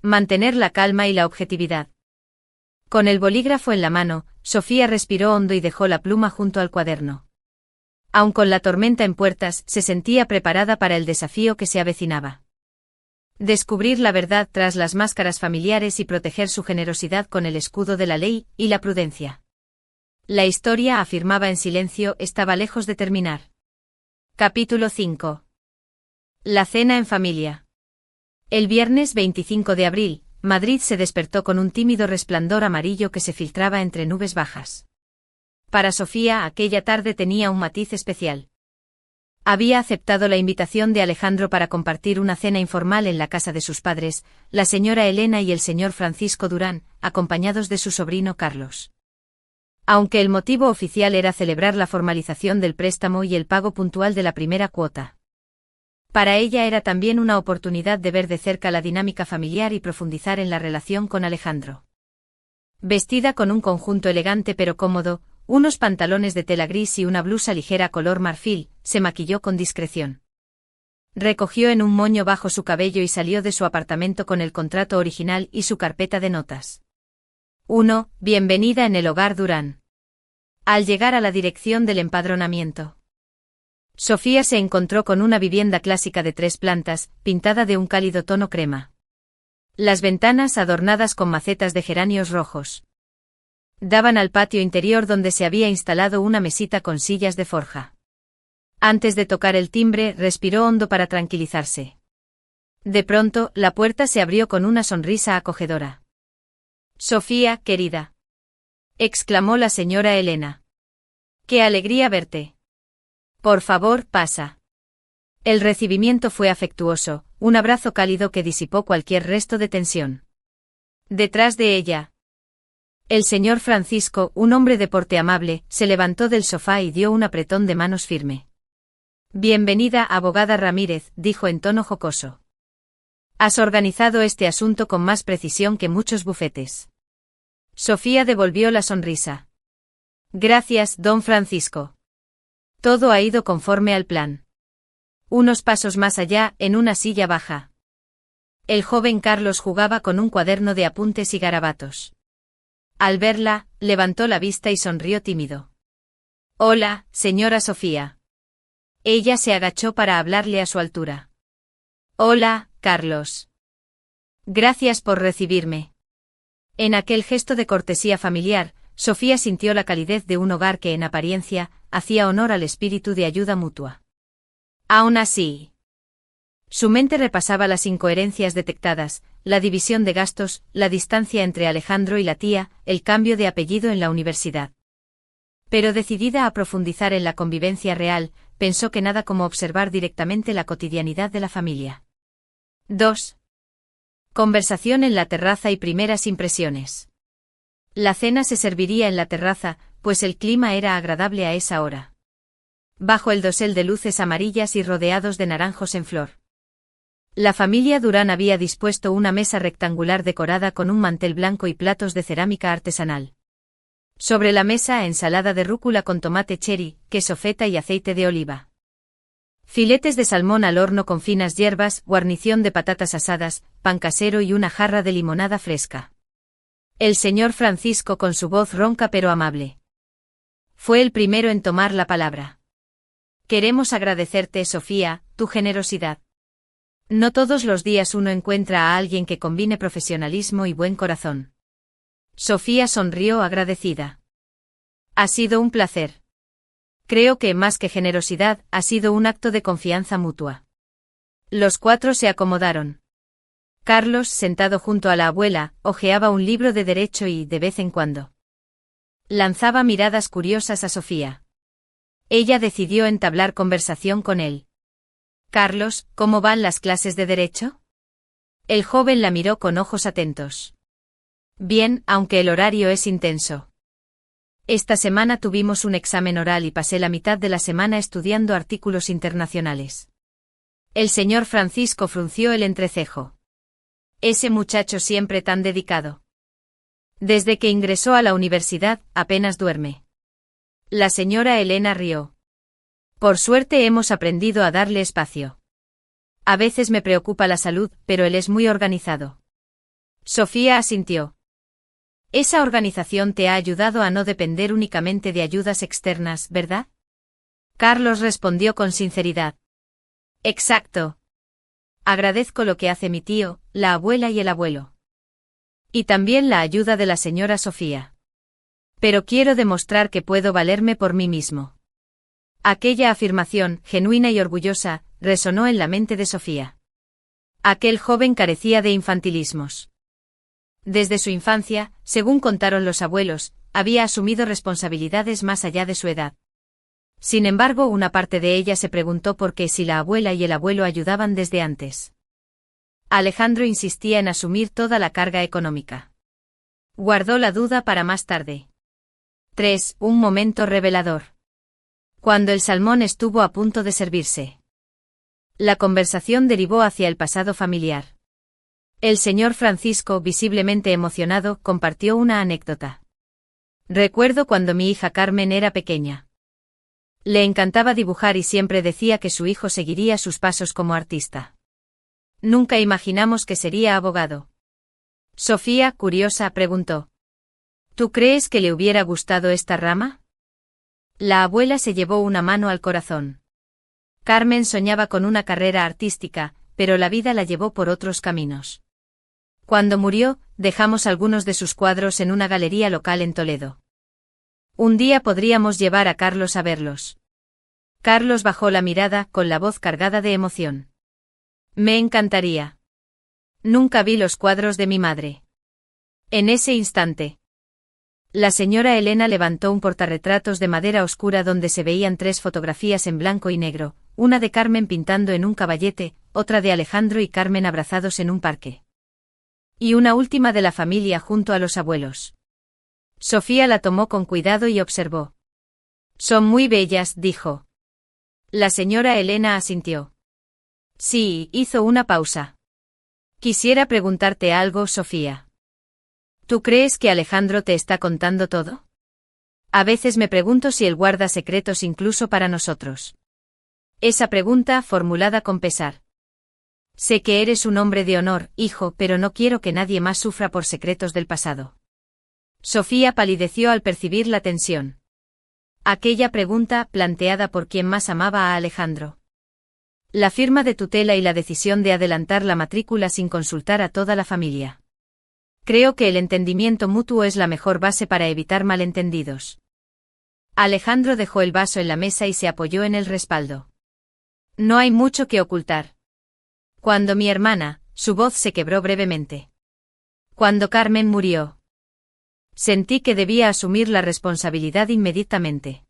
Mantener la calma y la objetividad. Con el bolígrafo en la mano, Sofía respiró hondo y dejó la pluma junto al cuaderno. Aun con la tormenta en puertas, se sentía preparada para el desafío que se avecinaba. Descubrir la verdad tras las máscaras familiares y proteger su generosidad con el escudo de la ley y la prudencia. La historia, afirmaba en silencio, estaba lejos de terminar. Capítulo 5. La cena en familia. El viernes 25 de abril, Madrid se despertó con un tímido resplandor amarillo que se filtraba entre nubes bajas. Para Sofía, aquella tarde tenía un matiz especial. Había aceptado la invitación de Alejandro para compartir una cena informal en la casa de sus padres, la señora Elena y el señor Francisco Durán, acompañados de su sobrino Carlos. Aunque el motivo oficial era celebrar la formalización del préstamo y el pago puntual de la primera cuota. Para ella era también una oportunidad de ver de cerca la dinámica familiar y profundizar en la relación con Alejandro. Vestida con un conjunto elegante pero cómodo, unos pantalones de tela gris y una blusa ligera color marfil, se maquilló con discreción. Recogió en un moño bajo su cabello y salió de su apartamento con el contrato original y su carpeta de notas. 1. Bienvenida en el hogar Durán. Al llegar a la dirección del empadronamiento, Sofía se encontró con una vivienda clásica de 3 plantas, pintada de un cálido tono crema. Las ventanas adornadas con macetas de geranios rojos daban al patio interior donde se había instalado una mesita con sillas de forja. Antes de tocar el timbre, respiró hondo para tranquilizarse. De pronto, la puerta se abrió con una sonrisa acogedora. «Sofía, querida», exclamó la señora Elena. «¡Qué alegría verte! Por favor, pasa». El recibimiento fue afectuoso, un abrazo cálido que disipó cualquier resto de tensión. Detrás de ella, el señor Francisco, un hombre de porte amable, se levantó del sofá y dio un apretón de manos firme. «Bienvenida, abogada Ramírez», dijo en tono jocoso. «Has organizado este asunto con más precisión que muchos bufetes». Sofía devolvió la sonrisa. «Gracias, don Francisco. Todo ha ido conforme al plan». Unos pasos más allá, en una silla baja, el joven Carlos jugaba con un cuaderno de apuntes y garabatos. Al verla, levantó la vista y sonrió tímido. «Hola, señora Sofía». Ella se agachó para hablarle a su altura. «Hola, Carlos. Gracias por recibirme». En aquel gesto de cortesía familiar, Sofía sintió la calidez de un hogar que en apariencia hacía honor al espíritu de ayuda mutua. Aún así, su mente repasaba las incoherencias detectadas, la división de gastos, la distancia entre Alejandro y la tía, el cambio de apellido en la universidad. Pero decidida a profundizar en la convivencia real, pensó que nada como observar directamente la cotidianidad de la familia. 2. Conversación en la terraza y primeras impresiones. La cena se serviría en la terraza, pues el clima era agradable a esa hora. Bajo el dosel de luces amarillas y rodeados de naranjos en flor. La familia Durán había dispuesto una mesa rectangular decorada con un mantel blanco y platos de cerámica artesanal. Sobre la mesa, ensalada de rúcula con tomate cherry, queso feta y aceite de oliva. Filetes de salmón al horno con finas hierbas, guarnición de patatas asadas, pan casero y una jarra de limonada fresca. El señor Francisco con su voz ronca pero amable. Fue el primero en tomar la palabra. «Queremos agradecerte, Sofía, tu generosidad. No todos los días uno encuentra a alguien que combine profesionalismo y buen corazón». Sofía sonrió agradecida. «Ha sido un placer. Creo que, más que generosidad, ha sido un acto de confianza mutua». Los cuatro se acomodaron. Carlos, sentado junto a la abuela, hojeaba un libro de derecho y, de vez en cuando, lanzaba miradas curiosas a Sofía. Ella decidió entablar conversación con él. «Carlos, ¿cómo van las clases de derecho?» El joven la miró con ojos atentos. «Bien, aunque el horario es intenso. Esta semana tuvimos un examen oral y pasé la mitad de la semana estudiando artículos internacionales». El señor Francisco frunció el entrecejo. «Ese muchacho siempre tan dedicado. Desde que ingresó a la universidad, apenas duerme». La señora Elena rió. «Por suerte hemos aprendido a darle espacio. A veces me preocupa la salud, pero él es muy organizado». Sofía asintió. «Esa organización te ha ayudado a no depender únicamente de ayudas externas, ¿verdad?». Carlos respondió con sinceridad. «Exacto. Agradezco lo que hace mi tío, la abuela y el abuelo. Y también la ayuda de la señora Sofía. Pero quiero demostrar que puedo valerme por mí mismo». Aquella afirmación, genuina y orgullosa, resonó en la mente de Sofía. Aquel joven carecía de infantilismos. Desde su infancia, según contaron los abuelos, había asumido responsabilidades más allá de su edad. Sin embargo, una parte de ella se preguntó por qué si la abuela y el abuelo ayudaban desde antes. Alejandro insistía en asumir toda la carga económica. Guardó la duda para más tarde. 3. Un momento revelador. Cuando el salmón estuvo a punto de servirse, la conversación derivó hacia el pasado familiar. El señor Francisco, visiblemente emocionado, compartió una anécdota. «Recuerdo cuando mi hija Carmen era pequeña. Le encantaba dibujar y siempre decía que su hijo seguiría sus pasos como artista. Nunca imaginamos que sería abogado». Sofía, curiosa, preguntó. «¿Tú crees que le hubiera gustado esta rama?». La abuela se llevó una mano al corazón. Carmen soñaba con una carrera artística, pero la vida la llevó por otros caminos. Cuando murió, dejamos algunos de sus cuadros en una galería local en Toledo. Un día podríamos llevar a Carlos a verlos. Carlos bajó la mirada, con la voz cargada de emoción. Me encantaría. Nunca vi los cuadros de mi madre. En ese instante, la señora Elena levantó un portarretratos de madera oscura donde se veían 3 fotografías en blanco y negro, una de Carmen pintando en un caballete, otra de Alejandro y Carmen abrazados en un parque. Y una última de la familia junto a los abuelos. Sofía la tomó con cuidado y observó. Son muy bellas, dijo. La señora Elena asintió. Sí, hizo una pausa. Quisiera preguntarte algo, Sofía. ¿Tú crees que Alejandro te está contando todo? A veces me pregunto si él guarda secretos incluso para nosotros. Esa pregunta, formulada con pesar. Sé que eres un hombre de honor, hijo, pero no quiero que nadie más sufra por secretos del pasado. Sofía palideció al percibir la tensión. Aquella pregunta, planteada por quien más amaba a Alejandro. La firma de tutela y la decisión de adelantar la matrícula sin consultar a toda la familia. Creo que el entendimiento mutuo es la mejor base para evitar malentendidos. Alejandro dejó el vaso en la mesa y se apoyó en el respaldo. No hay mucho que ocultar. Cuando mi hermana, su voz se quebró brevemente. Cuando Carmen murió. Sentí que debía asumir la responsabilidad inmediatamente.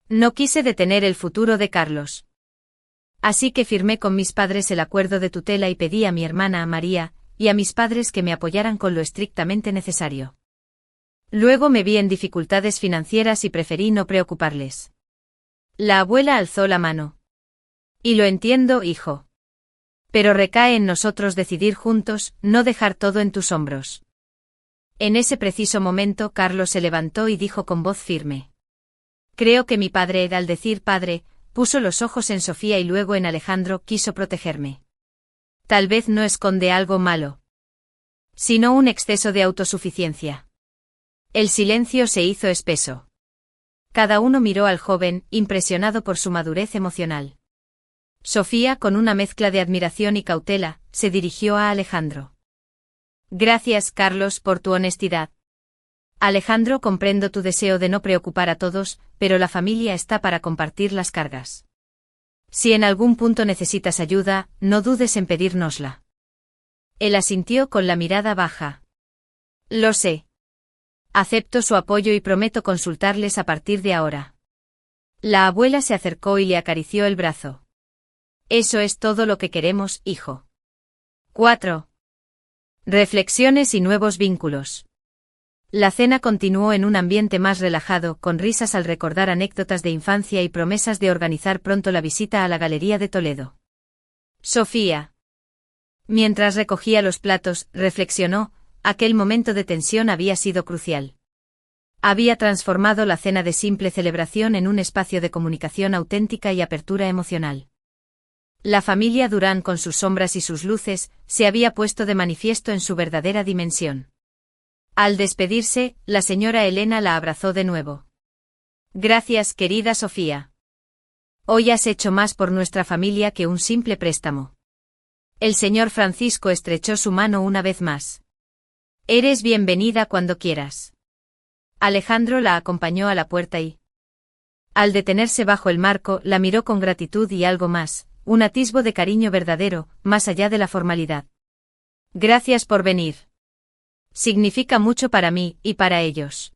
No quise detener el futuro de Carlos. Así que firmé con mis padres el acuerdo de tutela y pedí a mi hermana, a María, y a mis padres que me apoyaran con lo estrictamente necesario. Luego me vi en dificultades financieras y preferí no preocuparles. La abuela alzó la mano. Y lo entiendo, hijo. Pero recae en nosotros decidir juntos, no dejar todo en tus hombros. En ese preciso momento Carlos se levantó y dijo con voz firme. Creo que mi padre, al decir padre, puso los ojos en Sofía y luego en Alejandro, quiso protegerme. Tal vez no esconde algo malo, sino un exceso de autosuficiencia. El silencio se hizo espeso. Cada uno miró al joven, impresionado por su madurez emocional. Sofía, con una mezcla de admiración y cautela, se dirigió a Alejandro. Gracias, Carlos, por tu honestidad. Alejandro, comprendo tu deseo de no preocupar a todos, pero la familia está para compartir las cargas. Si en algún punto necesitas ayuda, no dudes en pedírnosla. Él asintió con la mirada baja. Lo sé. Acepto su apoyo y prometo consultarles a partir de ahora. La abuela se acercó y le acarició el brazo. Eso es todo lo que queremos, hijo. 4. Reflexiones y nuevos vínculos. La cena continuó en un ambiente más relajado, con risas al recordar anécdotas de infancia y promesas de organizar pronto la visita a la Galería de Toledo. Sofía. Mientras recogía los platos, reflexionó, aquel momento de tensión había sido crucial. Había transformado la cena de simple celebración en un espacio de comunicación auténtica y apertura emocional. La familia Durán, con sus sombras y sus luces, se había puesto de manifiesto en su verdadera dimensión. Al despedirse, la señora Elena la abrazó de nuevo. Gracias, querida Sofía. Hoy has hecho más por nuestra familia que un simple préstamo. El señor Francisco estrechó su mano una vez más. Eres bienvenida cuando quieras. Alejandro la acompañó a la puerta y, al detenerse bajo el marco, la miró con gratitud y algo más, un atisbo de cariño verdadero, más allá de la formalidad. Gracias por venir. Significa mucho para mí, y para ellos.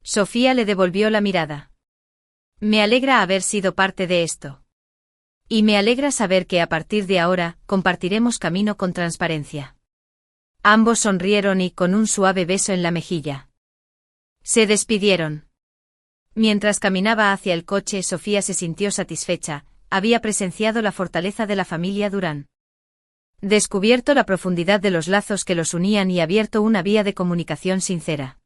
Sofía le devolvió la mirada. Me alegra haber sido parte de esto. Y me alegra saber que a partir de ahora, compartiremos camino con transparencia. Ambos sonrieron y, con un suave beso en la mejilla, se despidieron. Mientras caminaba hacia el coche, Sofía se sintió satisfecha, había presenciado la fortaleza de la familia Durán. Descubierto la profundidad de los lazos que los unían y abierto una vía de comunicación sincera.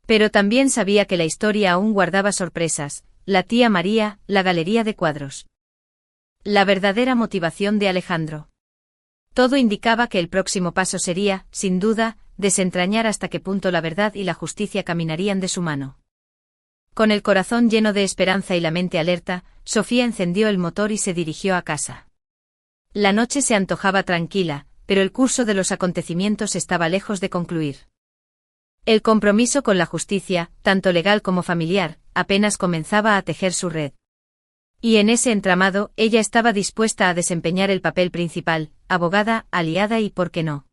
Pero también sabía que la historia aún guardaba sorpresas, la tía María, la galería de cuadros. La verdadera motivación de Alejandro. Todo indicaba que el próximo paso sería, sin duda, desentrañar hasta qué punto la verdad y la justicia caminarían de su mano. Con el corazón lleno de esperanza y la mente alerta, Sofía encendió el motor y se dirigió a casa. La noche se antojaba tranquila, pero el curso de los acontecimientos estaba lejos de concluir. El compromiso con la justicia, tanto legal como familiar, apenas comenzaba a tejer su red. Y en ese entramado, ella estaba dispuesta a desempeñar el papel principal, abogada, aliada y, ¿por qué no?,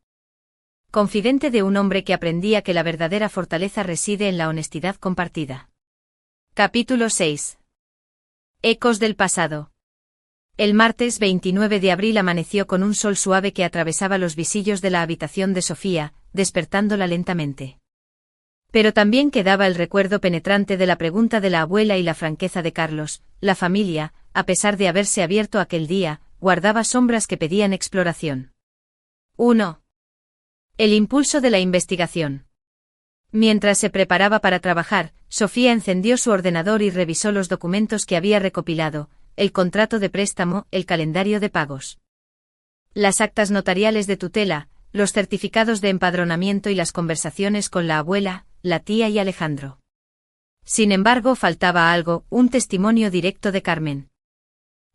confidente de un hombre que aprendía que la verdadera fortaleza reside en la honestidad compartida. Capítulo 6. Ecos del pasado. El martes 29 de abril amaneció con un sol suave que atravesaba los visillos de la habitación de Sofía, despertándola lentamente. Pero también quedaba el recuerdo penetrante de la pregunta de la abuela y la franqueza de Carlos. La familia, a pesar de haberse abierto aquel día, guardaba sombras que pedían exploración. 1. El impulso de la investigación. Mientras se preparaba para trabajar, Sofía encendió su ordenador y revisó los documentos que había recopilado: el contrato de préstamo, el calendario de pagos, las actas notariales de tutela, los certificados de empadronamiento y las conversaciones con la abuela, la tía y Alejandro. Sin embargo, faltaba algo: un testimonio directo de Carmen.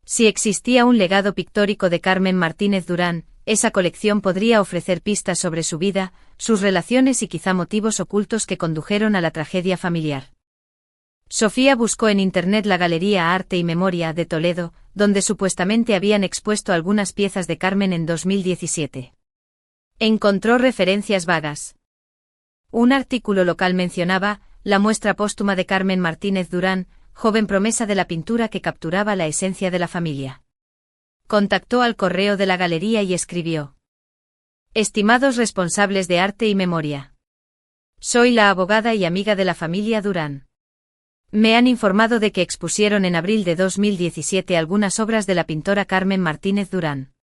Si existía un legado pictórico de Carmen Martínez Durán, esa colección podría ofrecer pistas sobre su vida, sus relaciones y quizá motivos ocultos que condujeron a la tragedia familiar. Sofía buscó en Internet la Galería Arte y Memoria de Toledo, donde supuestamente habían expuesto algunas piezas de Carmen en 2017. Encontró referencias vagas. Un artículo local mencionaba la muestra póstuma de Carmen Martínez Durán, joven promesa de la pintura que capturaba la esencia de la familia. Contactó al correo de la galería y escribió: Estimados responsables de Arte y Memoria. Soy la abogada y amiga de la familia Durán. Me han informado de que expusieron en abril de 2017 algunas obras de la pintora Carmen Martínez Durán.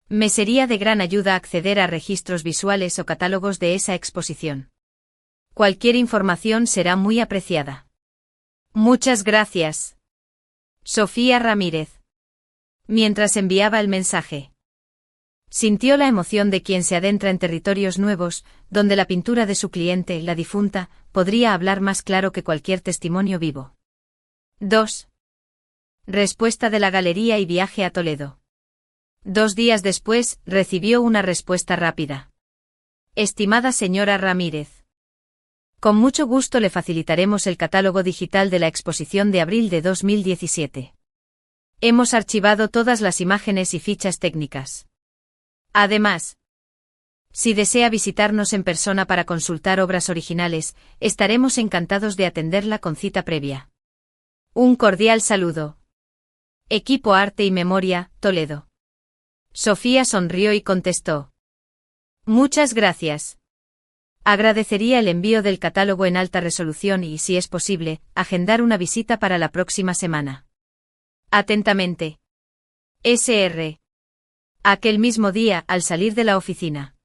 Me sería de gran ayuda acceder a registros visuales o catálogos de esa exposición. Cualquier información será muy apreciada. Muchas gracias. Sofía Ramírez. Mientras enviaba el mensaje, sintió la emoción de quien se adentra en territorios nuevos, donde la pintura de su cliente, la difunta, podría hablar más claro que cualquier testimonio vivo. 2. Respuesta de la galería y viaje a Toledo. 2 días después, recibió una respuesta rápida. Estimada señora Ramírez, con mucho gusto le facilitaremos el catálogo digital de la exposición de abril de 2017. Hemos archivado todas las imágenes y fichas técnicas. Además, si desea visitarnos en persona para consultar obras originales, estaremos encantados de atenderla con cita previa. Un cordial saludo. Equipo Arte y Memoria, Toledo. Sofía sonrió y contestó: Muchas gracias. Agradecería el envío del catálogo en alta resolución y, si es posible, agendar una visita para la próxima semana. Atentamente. Sr. Aquel mismo día, al salir de la oficina,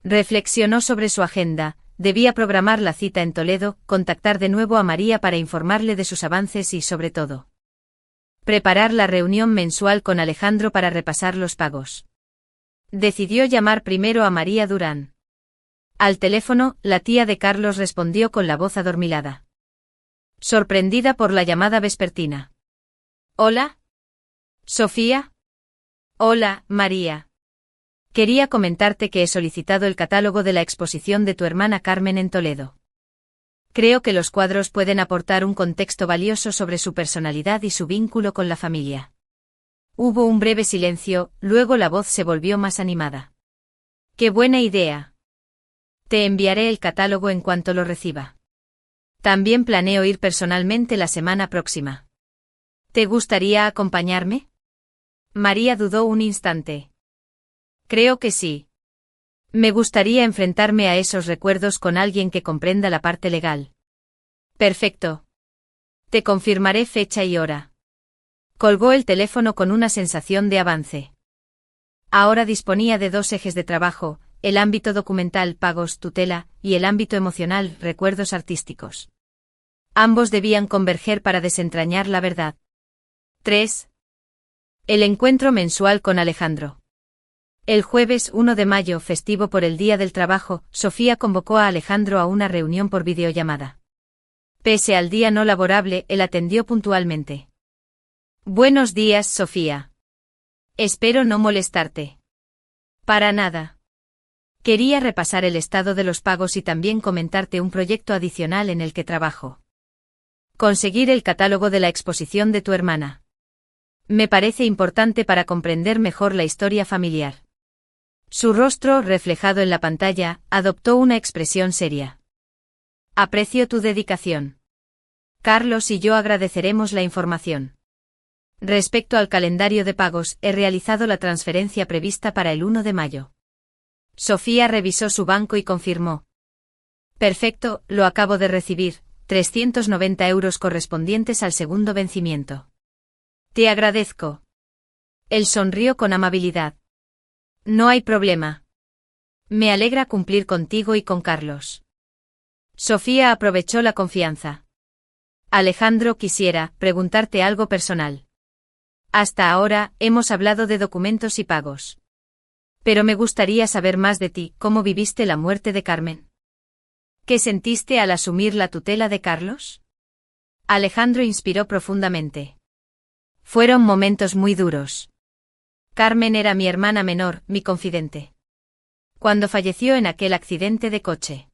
reflexionó sobre su agenda. Debía programar la cita en Toledo, contactar de nuevo a María para informarle de sus avances y, sobre todo, preparar la reunión mensual con Alejandro para repasar los pagos. Decidió llamar primero a María Durán. Al teléfono, la tía de Carlos respondió con la voz adormilada, sorprendida por la llamada vespertina. ¿Hola? ¿Sofía? Hola, María. Quería comentarte que he solicitado el catálogo de la exposición de tu hermana Carmen en Toledo. Creo que los cuadros pueden aportar un contexto valioso sobre su personalidad y su vínculo con la familia. Hubo un breve silencio, luego la voz se volvió más animada. ¡Qué buena idea! Te enviaré el catálogo en cuanto lo reciba. También planeo ir personalmente la semana próxima. ¿Te gustaría acompañarme? María dudó un instante. Creo que sí. Me gustaría enfrentarme a esos recuerdos con alguien que comprenda la parte legal. Perfecto. Te confirmaré fecha y hora. Colgó el teléfono con una sensación de avance. Ahora disponía de 2 ejes de trabajo: el ámbito documental, pagos, tutela, y el ámbito emocional, recuerdos artísticos. Ambos debían converger para desentrañar la verdad. 3. El encuentro mensual con Alejandro. El jueves 1 de mayo, festivo por el Día del Trabajo, Sofía convocó a Alejandro a una reunión por videollamada. Pese al día no laborable, él atendió puntualmente. Buenos días, Sofía. Espero no molestarte. Para nada. Quería repasar el estado de los pagos y también comentarte un proyecto adicional en el que trabajo. Conseguir el catálogo de la exposición de tu hermana. Me parece importante para comprender mejor la historia familiar. Su rostro, reflejado en la pantalla, adoptó una expresión seria. Aprecio tu dedicación. Carlos y yo agradeceremos la información. Respecto al calendario de pagos, he realizado la transferencia prevista para el 1 de mayo. Sofía revisó su banco y confirmó. Perfecto, lo acabo de recibir, 390 euros correspondientes al segundo vencimiento. Te agradezco. Él sonrió con amabilidad. No hay problema. Me alegra cumplir contigo y con Carlos. Sofía aprovechó la confianza. Alejandro, quisiera preguntarte algo personal. Hasta ahora, hemos hablado de documentos y pagos. Pero me gustaría saber más de ti, ¿cómo viviste la muerte de Carmen? ¿Qué sentiste al asumir la tutela de Carlos? Alejandro inspiró profundamente. Fueron momentos muy duros. Carmen era mi hermana menor, mi confidente. Cuando falleció en aquel accidente de coche,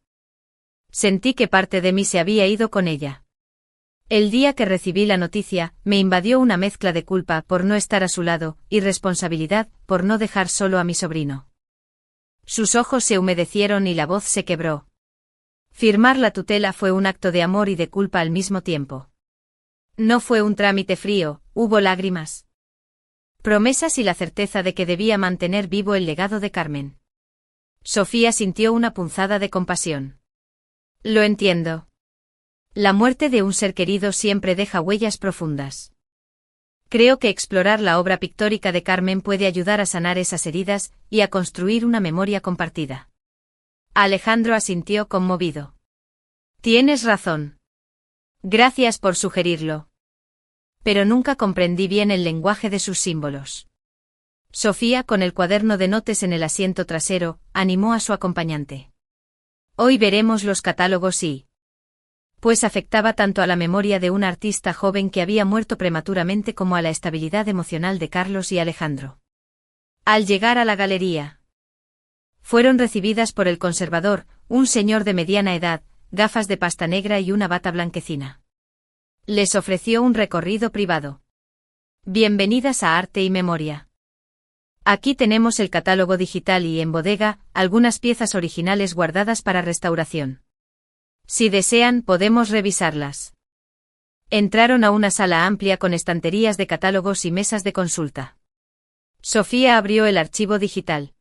sentí que parte de mí se había ido con ella. El día que recibí la noticia, me invadió una mezcla de culpa por no estar a su lado, y responsabilidad por no dejar solo a mi sobrino. Sus ojos se humedecieron y la voz se quebró. Firmar la tutela fue un acto de amor y de culpa al mismo tiempo. No fue un trámite frío, hubo lágrimas, promesas y la certeza de que debía mantener vivo el legado de Carmen. Sofía sintió una punzada de compasión. Lo entiendo. La muerte de un ser querido siempre deja huellas profundas. Creo que explorar la obra pictórica de Carmen puede ayudar a sanar esas heridas y a construir una memoria compartida. Alejandro asintió conmovido. Tienes razón. Gracias por sugerirlo. Pero nunca comprendí bien el lenguaje de sus símbolos. Sofía, con el cuaderno de notas en el asiento trasero, animó a su acompañante. Hoy veremos los catálogos y... pues afectaba tanto a la memoria de un artista joven que había muerto prematuramente como a la estabilidad emocional de Carlos y Alejandro. Al llegar a la galería, fueron recibidas por el conservador, un señor de mediana edad, gafas de pasta negra y una bata blanquecina. Les ofreció un recorrido privado. Bienvenidas a Arte y Memoria. Aquí tenemos el catálogo digital y, en bodega, algunas piezas originales guardadas para restauración. Si desean, podemos revisarlas. Entraron a una sala amplia con estanterías de catálogos y mesas de consulta. Sofía abrió el archivo digital.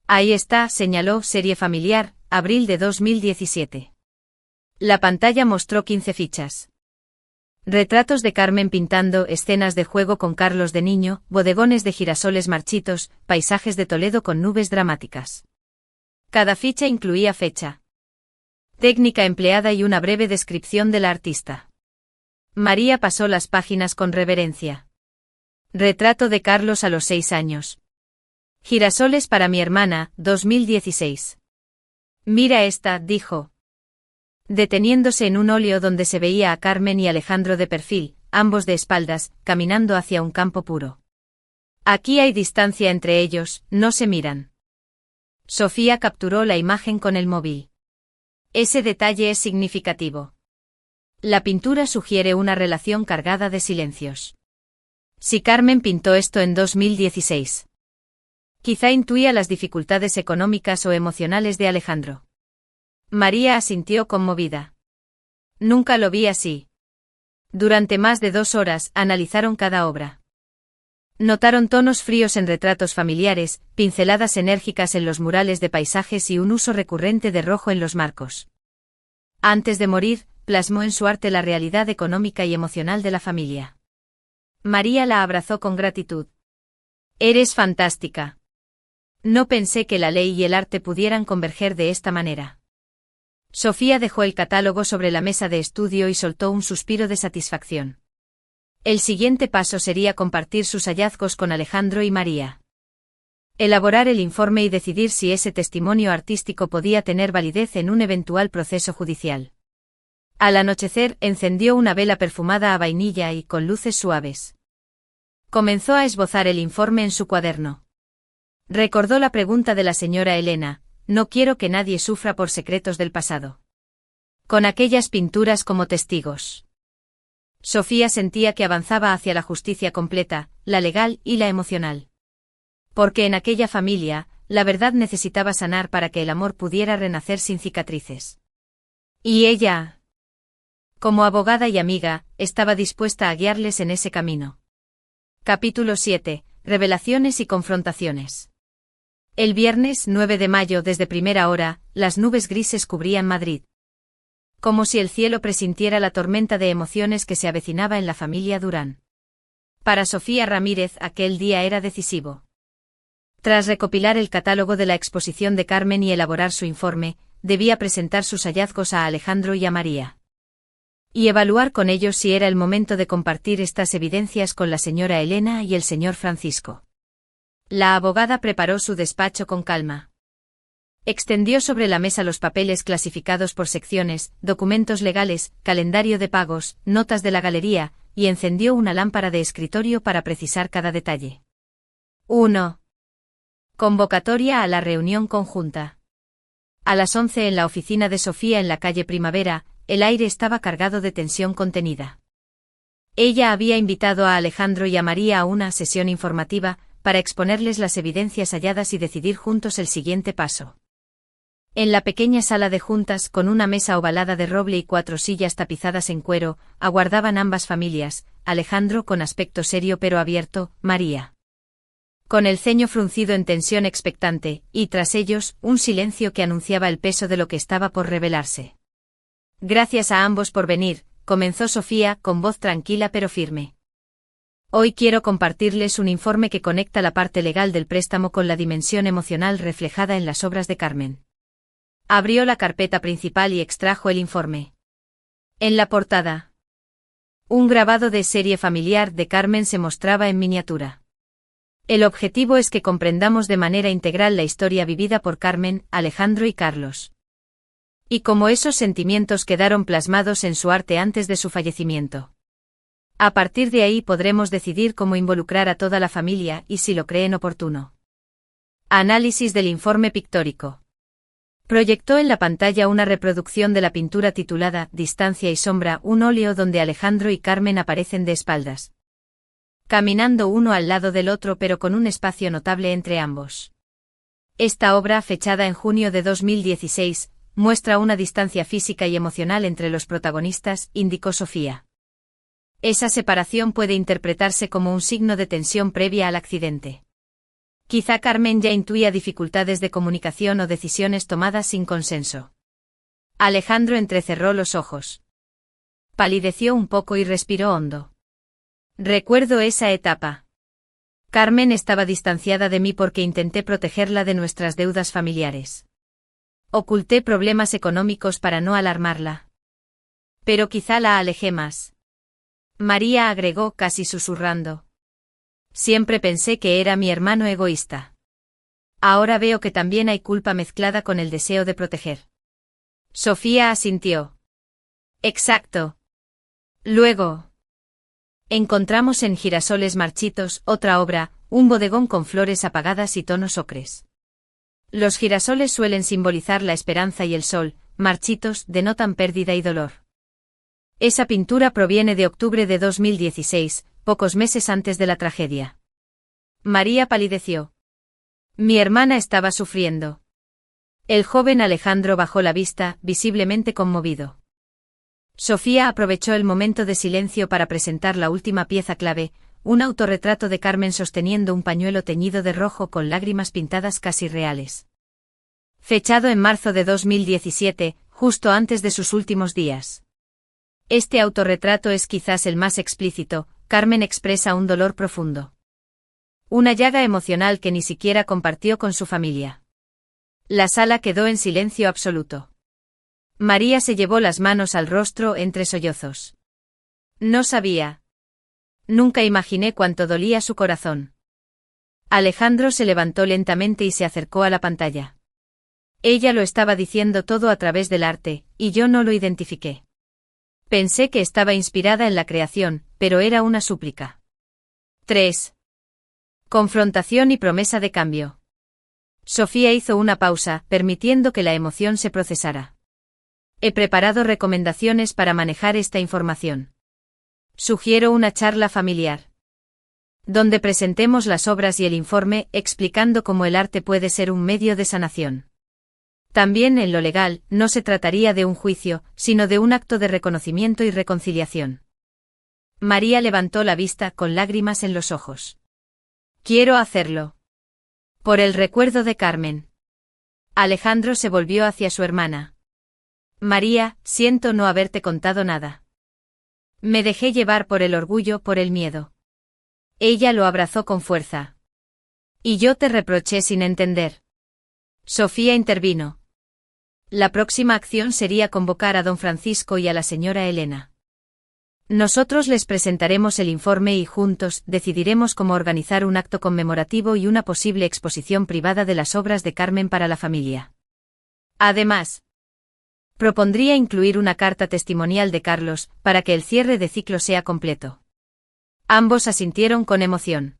Ahí está, señaló, serie familiar, abril de 2017. La pantalla mostró 15 fichas. Retratos de Carmen pintando, escenas de juego con Carlos de niño, bodegones de girasoles marchitos, paisajes de Toledo con nubes dramáticas. Cada ficha incluía fecha, técnica empleada y una breve descripción de la artista. María pasó las páginas con reverencia. Retrato de Carlos a los 6 años. Girasoles para mi hermana, 2016. Mira esta, dijo, deteniéndose en un óleo donde se veía a Carmen y Alejandro de perfil, ambos de espaldas, caminando hacia un campo puro. Aquí hay distancia entre ellos, no se miran. Sofía capturó la imagen con el móvil. Ese detalle es significativo. La pintura sugiere una relación cargada de silencios. Si Carmen pintó esto en 2016, quizá intuía las dificultades económicas o emocionales de Alejandro. María asintió conmovida. Nunca lo vi así. Durante más de 2 horas analizaron cada obra. Notaron tonos fríos en retratos familiares, pinceladas enérgicas en los murales de paisajes y un uso recurrente de rojo en los marcos. Antes de morir, plasmó en su arte la realidad económica y emocional de la familia. María la abrazó con gratitud. Eres fantástica. No pensé que la ley y el arte pudieran converger de esta manera. Sofía dejó el catálogo sobre la mesa de estudio y soltó un suspiro de satisfacción. El siguiente paso sería compartir sus hallazgos con Alejandro y María. Elaborar el informe y decidir si ese testimonio artístico podía tener validez en un eventual proceso judicial. Al anochecer, encendió una vela perfumada a vainilla y con luces suaves. Comenzó a esbozar el informe en su cuaderno. Recordó la pregunta de la señora Elena: no quiero que nadie sufra por secretos del pasado. Con aquellas pinturas como testigos, Sofía sentía que avanzaba hacia la justicia completa, la legal y la emocional. Porque en aquella familia, la verdad necesitaba sanar para que el amor pudiera renacer sin cicatrices. Y ella, como abogada y amiga, estaba dispuesta a guiarles en ese camino. Capítulo 7. Revelaciones y confrontaciones. El viernes 9 de mayo desde primera hora, las nubes grises cubrían Madrid. Como si el cielo presintiera la tormenta de emociones que se avecinaba en la familia Durán. Para Sofía Ramírez aquel día era decisivo. Tras recopilar el catálogo de la exposición de Carmen y elaborar su informe, debía presentar sus hallazgos a Alejandro y a María. Y evaluar con ellos si era el momento de compartir estas evidencias con la señora Elena y el señor Francisco. La abogada preparó su despacho con calma. Extendió sobre la mesa los papeles clasificados por secciones, documentos legales, calendario de pagos, notas de la galería, y encendió una lámpara de escritorio para precisar cada detalle. 1. Convocatoria a la reunión conjunta. A las 11 en la oficina de Sofía en la calle Primavera, el aire estaba cargado de tensión contenida. Ella había invitado a Alejandro y a María a una sesión informativa, para exponerles las evidencias halladas y decidir juntos el siguiente paso. En la pequeña sala de juntas, con una mesa ovalada de roble y 4 sillas tapizadas en cuero, aguardaban ambas familias, Alejandro con aspecto serio pero abierto, María con el ceño fruncido en tensión expectante, y tras ellos, un silencio que anunciaba el peso de lo que estaba por revelarse. Gracias a ambos por venir, comenzó Sofía, con voz tranquila pero firme. Hoy quiero compartirles un informe que conecta la parte legal del préstamo con la dimensión emocional reflejada en las obras de Carmen. Abrió la carpeta principal y extrajo el informe. En la portada, un grabado de serie familiar de Carmen se mostraba en miniatura. El objetivo es que comprendamos de manera integral la historia vivida por Carmen, Alejandro y Carlos. Y cómo esos sentimientos quedaron plasmados en su arte antes de su fallecimiento. A partir de ahí podremos decidir cómo involucrar a toda la familia y si lo creen oportuno. Análisis del informe pictórico. Proyectó en la pantalla una reproducción de la pintura titulada Distancia y sombra, un óleo donde Alejandro y Carmen aparecen de espaldas, caminando uno al lado del otro pero con un espacio notable entre ambos. Esta obra, fechada en junio de 2016, muestra una distancia física y emocional entre los protagonistas, indicó Sofía. Esa separación puede interpretarse como un signo de tensión previa al accidente. Quizá Carmen ya intuía dificultades de comunicación o decisiones tomadas sin consenso. Alejandro entrecerró los ojos. Palideció un poco y respiró hondo. Recuerdo esa etapa. Carmen estaba distanciada de mí porque intenté protegerla de nuestras deudas familiares. Oculté problemas económicos para no alarmarla. Pero quizá la alejé más. María agregó casi susurrando. Siempre pensé que era mi hermano egoísta. Ahora veo que también hay culpa mezclada con el deseo de proteger. Sofía asintió. Exacto. Luego encontramos en Girasoles marchitos, otra obra, un bodegón con flores apagadas y tonos ocres. Los girasoles suelen simbolizar la esperanza y el sol, marchitos denotan pérdida y dolor. Esa pintura proviene de octubre de 2016, pocos meses antes de la tragedia. María palideció. Mi hermana estaba sufriendo. El joven Alejandro bajó la vista, visiblemente conmovido. Sofía aprovechó el momento de silencio para presentar la última pieza clave, un autorretrato de Carmen sosteniendo un pañuelo teñido de rojo con lágrimas pintadas casi reales. Fechado en marzo de 2017, justo antes de sus últimos días. Este autorretrato es quizás el más explícito. Carmen expresa un dolor profundo. Una llaga emocional que ni siquiera compartió con su familia. La sala quedó en silencio absoluto. María se llevó las manos al rostro entre sollozos. No sabía. Nunca imaginé cuánto dolía su corazón. Alejandro se levantó lentamente y se acercó a la pantalla. Ella lo estaba diciendo todo a través del arte, y yo no lo identifiqué. Pensé que estaba inspirada en la creación, pero era una súplica. 3. Confrontación y promesa de cambio. Sofía hizo una pausa, permitiendo que la emoción se procesara. He preparado recomendaciones para manejar esta información. Sugiero una charla familiar, donde presentemos las obras y el informe, explicando cómo el arte puede ser un medio de sanación. También en lo legal, no se trataría de un juicio, sino de un acto de reconocimiento y reconciliación. María levantó la vista con lágrimas en los ojos. Quiero hacerlo. Por el recuerdo de Carmen. Alejandro se volvió hacia su hermana. María, siento no haberte contado nada. Me dejé llevar por el orgullo, por el miedo. Ella lo abrazó con fuerza. Y yo te reproché sin entender. Sofía intervino. La próxima acción sería convocar a don Francisco y a la señora Elena. Nosotros les presentaremos el informe y juntos decidiremos cómo organizar un acto conmemorativo y una posible exposición privada de las obras de Carmen para la familia. Además, propondría incluir una carta testimonial de Carlos, para que el cierre de ciclo sea completo. Ambos asintieron con emoción.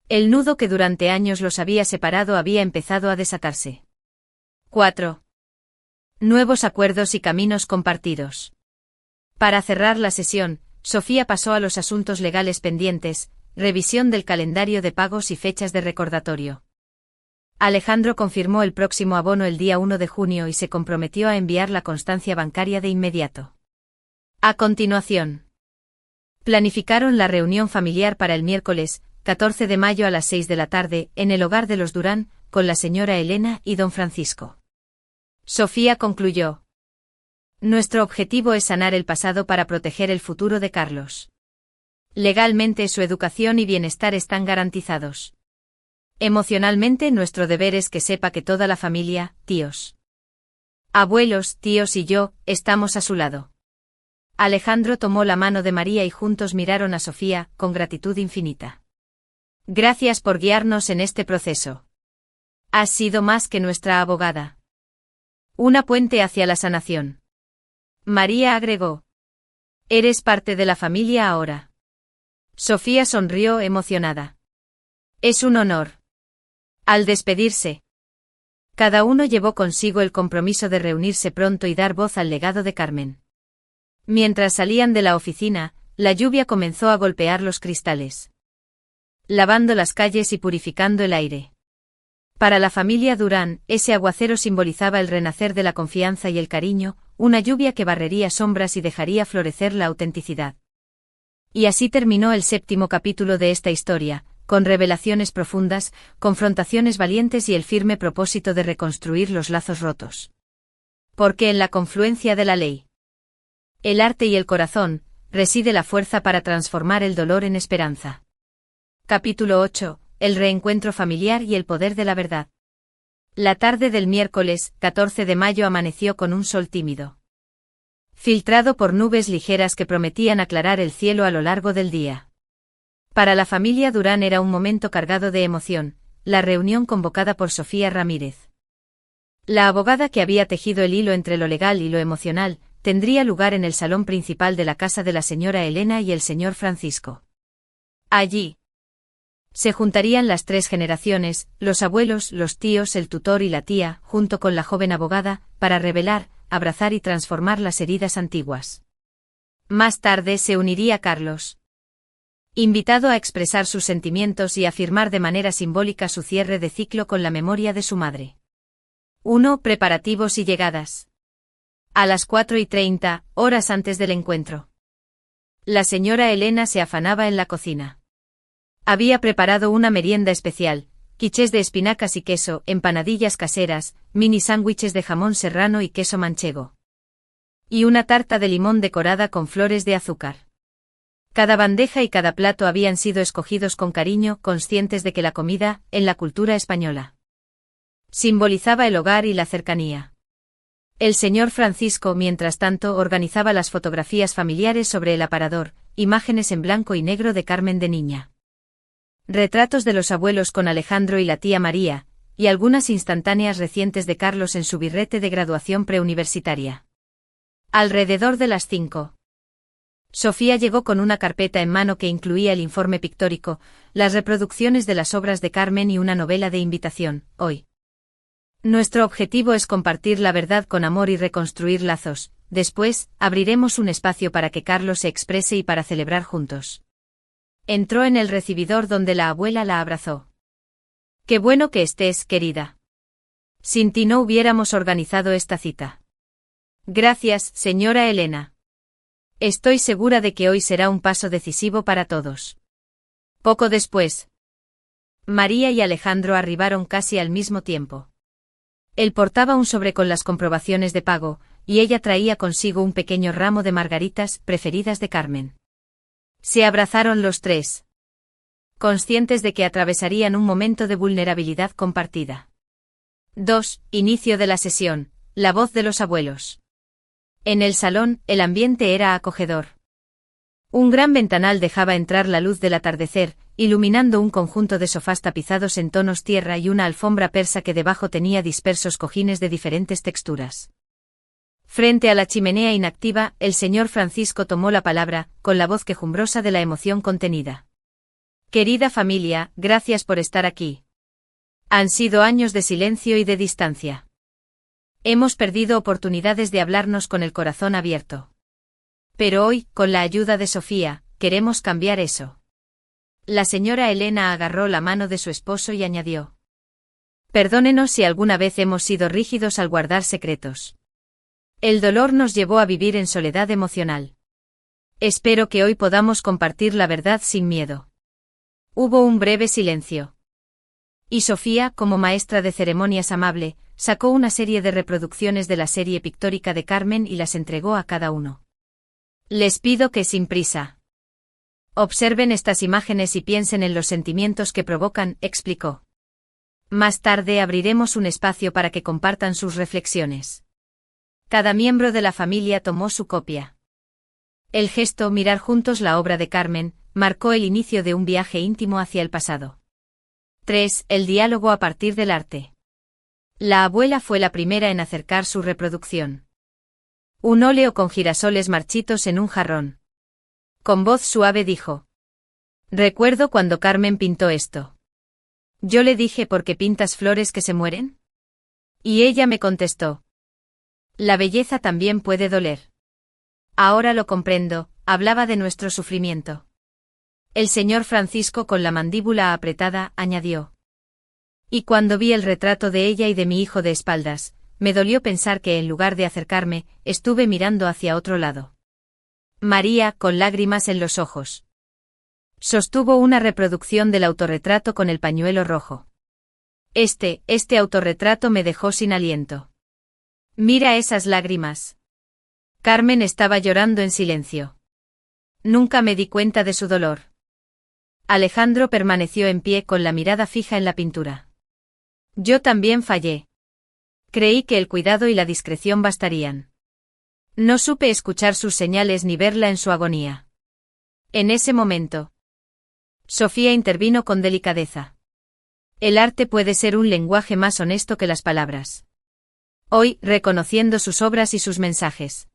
El nudo que durante años los había separado había empezado a desatarse. 4. Nuevos acuerdos y caminos compartidos. Para cerrar la sesión, Sofía pasó a los asuntos legales pendientes, revisión del calendario de pagos y fechas de recordatorio. Alejandro confirmó el próximo abono el día 1 de junio y se comprometió a enviar la constancia bancaria de inmediato. A continuación, planificaron la reunión familiar para el miércoles, 14 de mayo a las 6 de la tarde, en el hogar de los Durán, con la señora Elena y don Francisco. Sofía concluyó. Nuestro objetivo es sanar el pasado para proteger el futuro de Carlos. Legalmente su educación y bienestar están garantizados. Emocionalmente nuestro deber es que sepa que toda la familia, tíos, abuelos, tíos y yo, estamos a su lado. Alejandro tomó la mano de María y juntos miraron a Sofía, con gratitud infinita. Gracias por guiarnos en este proceso. Has sido más que nuestra abogada. Una puente hacia la sanación. María agregó. Eres parte de la familia ahora. Sofía sonrió emocionada. Es un honor. Al despedirse, cada uno llevó consigo el compromiso de reunirse pronto y dar voz al legado de Carmen. Mientras salían de la oficina, la lluvia comenzó a golpear los cristales, lavando las calles y purificando el aire. Para la familia Durán, ese aguacero simbolizaba el renacer de la confianza y el cariño, una lluvia que barrería sombras y dejaría florecer la autenticidad. Y así terminó el 7º capítulo de esta historia, con revelaciones profundas, confrontaciones valientes y el firme propósito de reconstruir los lazos rotos. Porque en la confluencia de la ley, el arte y el corazón, reside la fuerza para transformar el dolor en esperanza. Capítulo 8. El reencuentro familiar y el poder de la verdad. La tarde del miércoles, 14 de mayo amaneció con un sol tímido, filtrado por nubes ligeras que prometían aclarar el cielo a lo largo del día. Para la familia Durán era un momento cargado de emoción, la reunión convocada por Sofía Ramírez. La abogada que había tejido el hilo entre lo legal y lo emocional, tendría lugar en el salón principal de la casa de la señora Elena y el señor Francisco. Allí se juntarían las 3 generaciones, los abuelos, los tíos, el tutor y la tía, junto con la joven abogada, para revelar, abrazar y transformar las heridas antiguas. Más tarde se uniría Carlos, invitado a expresar sus sentimientos y a firmar de manera simbólica su cierre de ciclo con la memoria de su madre. 1. Preparativos y llegadas. A las 4:30, horas antes del encuentro, la señora Elena se afanaba en la cocina. Había preparado una merienda especial, quichés de espinacas y queso, empanadillas caseras, mini sándwiches de jamón serrano y queso manchego. Y una tarta de limón decorada con flores de azúcar. Cada bandeja y cada plato habían sido escogidos con cariño, conscientes de que la comida, en la cultura española, simbolizaba el hogar y la cercanía. El señor Francisco, mientras tanto, organizaba las fotografías familiares sobre el aparador, imágenes en blanco y negro de Carmen de niña, retratos de los abuelos con Alejandro y la tía María, y algunas instantáneas recientes de Carlos en su birrete de graduación preuniversitaria. Alrededor de las 5. Sofía llegó con una carpeta en mano que incluía el informe pictórico, las reproducciones de las obras de Carmen y una novela de invitación. Hoy, nuestro objetivo es compartir la verdad con amor y reconstruir lazos, después, abriremos un espacio para que Carlos se exprese y para celebrar juntos. Entró en el recibidor donde la abuela la abrazó. Qué bueno que estés, querida. Sin ti no hubiéramos organizado esta cita. Gracias, señora Elena. Estoy segura de que hoy será un paso decisivo para todos. Poco después, María y Alejandro arribaron casi al mismo tiempo. Él portaba un sobre con las comprobaciones de pago, y ella traía consigo un pequeño ramo de margaritas preferidas de Carmen. Se abrazaron los tres, conscientes de que atravesarían un momento de vulnerabilidad compartida. 2. Inicio de la sesión. La voz de los abuelos. En el salón, el ambiente era acogedor. Un gran ventanal dejaba entrar la luz del atardecer, iluminando un conjunto de sofás tapizados en tonos tierra y una alfombra persa que debajo tenía dispersos cojines de diferentes texturas. Frente a la chimenea inactiva, el señor Francisco tomó la palabra, con la voz quejumbrosa de la emoción contenida. Querida familia, gracias por estar aquí. Han sido años de silencio y de distancia. Hemos perdido oportunidades de hablarnos con el corazón abierto. Pero hoy, con la ayuda de Sofía, queremos cambiar eso. La señora Elena agarró la mano de su esposo y añadió: Perdónenos si alguna vez hemos sido rígidos al guardar secretos. El dolor nos llevó a vivir en soledad emocional. Espero que hoy podamos compartir la verdad sin miedo. Hubo un breve silencio. Y Sofía, como maestra de ceremonias amable, sacó una serie de reproducciones de la serie pictórica de Carmen y las entregó a cada uno. Les pido que sin prisa observen estas imágenes y piensen en los sentimientos que provocan, explicó. Más tarde abriremos un espacio para que compartan sus reflexiones. Cada miembro de la familia tomó su copia. El gesto, mirar juntos la obra de Carmen, marcó el inicio de un viaje íntimo hacia el pasado. 3. El diálogo a partir del arte. La abuela fue la primera en acercar su reproducción. Un óleo con girasoles marchitos en un jarrón. Con voz suave dijo: Recuerdo cuando Carmen pintó esto. Yo le dije: ¿por qué pintas flores que se mueren? Y ella me contestó: la belleza también puede doler. Ahora lo comprendo, hablaba de nuestro sufrimiento. El señor Francisco, con la mandíbula apretada, añadió: y cuando vi el retrato de ella y de mi hijo de espaldas, me dolió pensar que en lugar de acercarme, estuve mirando hacia otro lado. María, con lágrimas en los ojos, sostuvo una reproducción del autorretrato con el pañuelo rojo. Este autorretrato me dejó sin aliento. Mira esas lágrimas. Carmen estaba llorando en silencio. Nunca me di cuenta de su dolor. Alejandro permaneció en pie con la mirada fija en la pintura. Yo también fallé. Creí que el cuidado y la discreción bastarían. No supe escuchar sus señales ni verla en su agonía. En ese momento, Sofía intervino con delicadeza. El arte puede ser un lenguaje más honesto que las palabras. Hoy, reconociendo sus obras y sus mensajes,